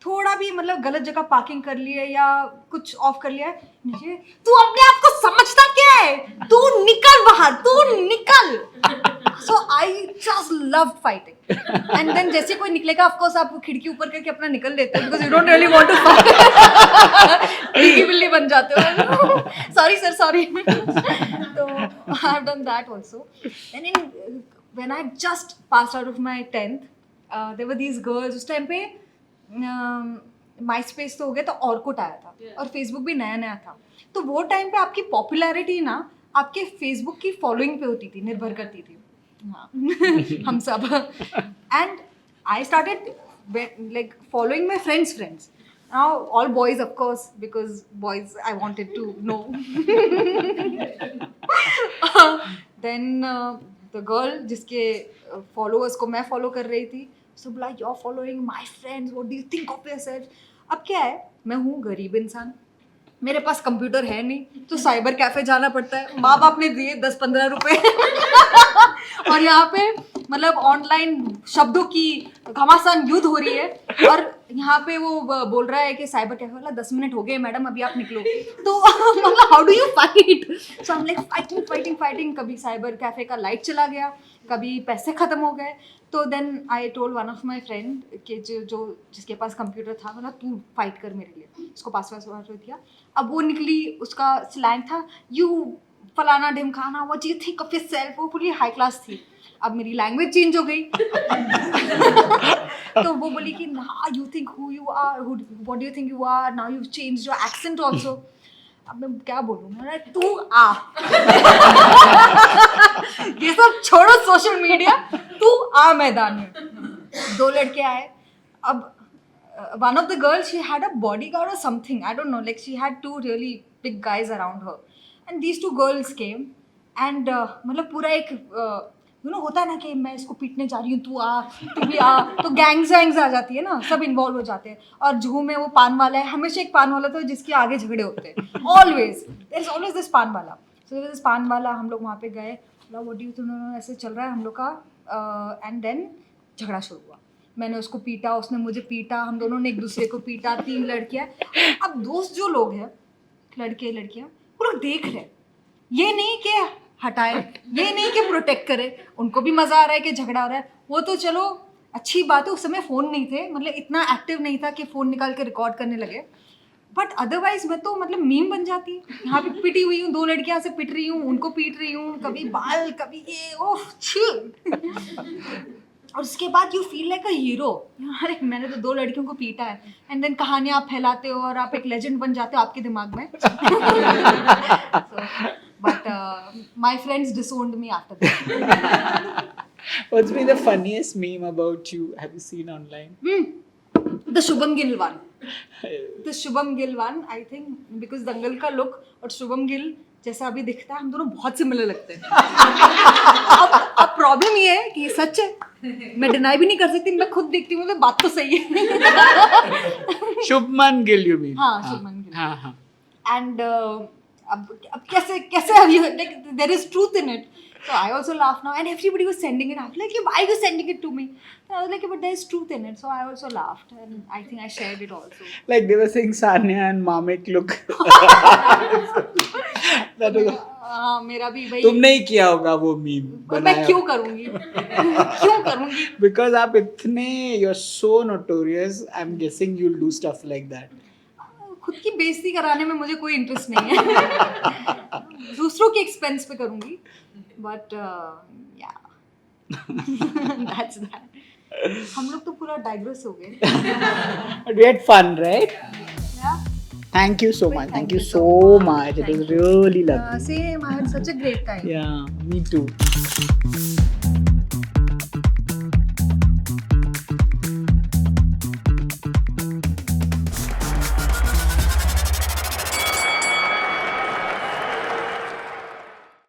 थोड़ा भी मतलब गलत जगह पार्किंग कर लिए या कुछ ऑफ कर लिया है, मुझे तू अपने आप को समझता क्या है, तू निकल बाहर, तू निकल. So I just love fighting. And then जैसे कोई निकलेगा, ऑफ कोर्स आप खिड़की ऊपर करके अपना निकल देते हो, because you don't really want to fight. बिल्ली बन जाते हो. Sorry sir, sorry. तो I have done that also. And in when I just passed out of my 10th, there were these girls. उस टाइम पे माई स्पेस तो हो गया, तो ऑर्कुट आया था, और फेसबुक भी नया नया था. तो वो टाइम पे आपकी पॉपुलैरिटी ना आपके फेसबुक की फॉलोइंग पे होती थी, निर्भर करती थी. हाँ. हम सब. And I started like following my friends. Now all boys, of course, because boys I wanted to know. Then the girl जिसके followers को मैं follow कर रही थी, so बोला you're following my friends, what do you think of yourself? अब क्या है, मैं हूँ गरीब इंसान, मेरे पास कंप्यूटर है नहीं, तो साइबर कैफे जाना पड़ता है. माँ बाप ने दिए 10-15 रुपए. और यहाँ पे मतलब ऑनलाइन शब्दों की घमासान युद्ध हो रही है, और यहाँ पे वो बोल रहा है कि साइबर कैफे वाला 10 मिनट हो गए मैडम, अभी आप निकलो. तो मतलब how do you fight? So I am like fighting. कभी साइबर कैफे का लाइट चला गया, कभी पैसे ख़त्म हो गए. तो then I told one of my friend कि जो जिसके पास कंप्यूटर था, मतलब तू फाइट कर मेरे लिए. उसको पासवर्ड दिया. अब वो निकली, उसका स्लैंग था यू फलाना ढिमकाना, what you think of yourself. वो पूरी हाई क्लास थी. अब मेरी लैंग्वेज चेंज हो गई. तो वो बोली कि ना you think who you are, what do you think you are, now you change your accent also. अब मैं क्या बोलूँ, मैं तू आ. ये सब छोड़ो सोशल मीडिया, तू आ मैदान में. 2 लड़के आए. अब one of the girls, she had a bodyguard or something, I don't know, like she had 2 really big guys around her, and these 2 girls came and मतलब पूरा एक होता है ना कि मैं इसको पीटने जा रही हूँ, तू आ, तू भी आ. तो गैंग्स आ जाती है ना, सब इन्वॉल्व हो जाते हैं. और जूहू में वो पान वाला है, हमेशा एक पान वाला, तो जिसके आगे झगड़े होते हैं. Always there is always this paan wala. So this paan वाला, हम लोग वहाँ पे गए, व्हाट डू यू, ऐसे चल रहा है हम लोग का. एंड देन झगड़ा शुरू हुआ. मैंने उसको पीटा, उसने मुझे पीटा, हम दोनों ने एक दूसरे को पीटा. 3 लड़कियाँ. अब दोस्त जो लोग हैं, लड़के लड़कियाँ, वो लोग देख रहे हैं. ये नहीं कि हटाए, ये नहीं कि प्रोटेक्ट करे, उनको भी मज़ा आ रहा है कि झगड़ा हो रहा है. वो तो चलो अच्छी बात है उस समय फ़ोन नहीं थे, मतलब इतना एक्टिव नहीं था कि फ़ोन निकाल के रिकॉर्ड करने लगे, बट अदरवाइज मैं तो मतलब मीम बन जाती। यहाँ पे पिटी हुई हूँ, 2 लड़कियाँ से पिट रही हूँ, उनको पीट रही हूँ, कभी बाल कभी ये, ओह छी। और उसके बाद you feel like a hero, अरे मैंने तो 2 लड़कियों को पीटा है, एंड देन कहानियाँ आप फैलाते हो और आप एक लेजेंड बन जाते हो आपके दिमाग में। But my friends disowned me after that. What's been the funniest meme about you? Have you seen online? The Shubham Gill one. The Shubham Gill one, I think, because दंगल का लुक और शुभम गिल जैसा अभी दिखता है, हम दोनों बहुत सिमिलर लगते हैं। अब प्रॉब्लम ये है कि ये सच है, मैं डिनाई भी नहीं कर सकती, मैं खुद देखती हूँ तो बात तो सही है। Shubman Gill, you mean? हाँ, शुभमन गिल। हाँ हाँ. And अब कैसे अब you like there is truth in it. So I also laugh now, and everybody was sending it out. Like, why are you sending it to me? And I was like, but there is truth in it. So I also laughed, and I think I shared it also. Like they were saying Sanya and Mamek look. That was, हाँ, मेरा भी भाई। तुमने ही किया होगा वो meme मैं क्यों करूँगी? क्यों करूँगी? Because आप इतने you're so notorious. I'm guessing you'll do stuff like that. खुद की बेइज्जती कराने में मुझे कोई इंटरेस्ट नहीं है। दूसरों के एक्सपेंस पे करूँगी, बट या दैट्स दैट। हम लोग तो पूरा डाइग्रेस हो गए। But we had fun, right? Yeah. Thank you so much. Thank you so much. It was really lovely. Same. I had such a great time. Yeah, me too.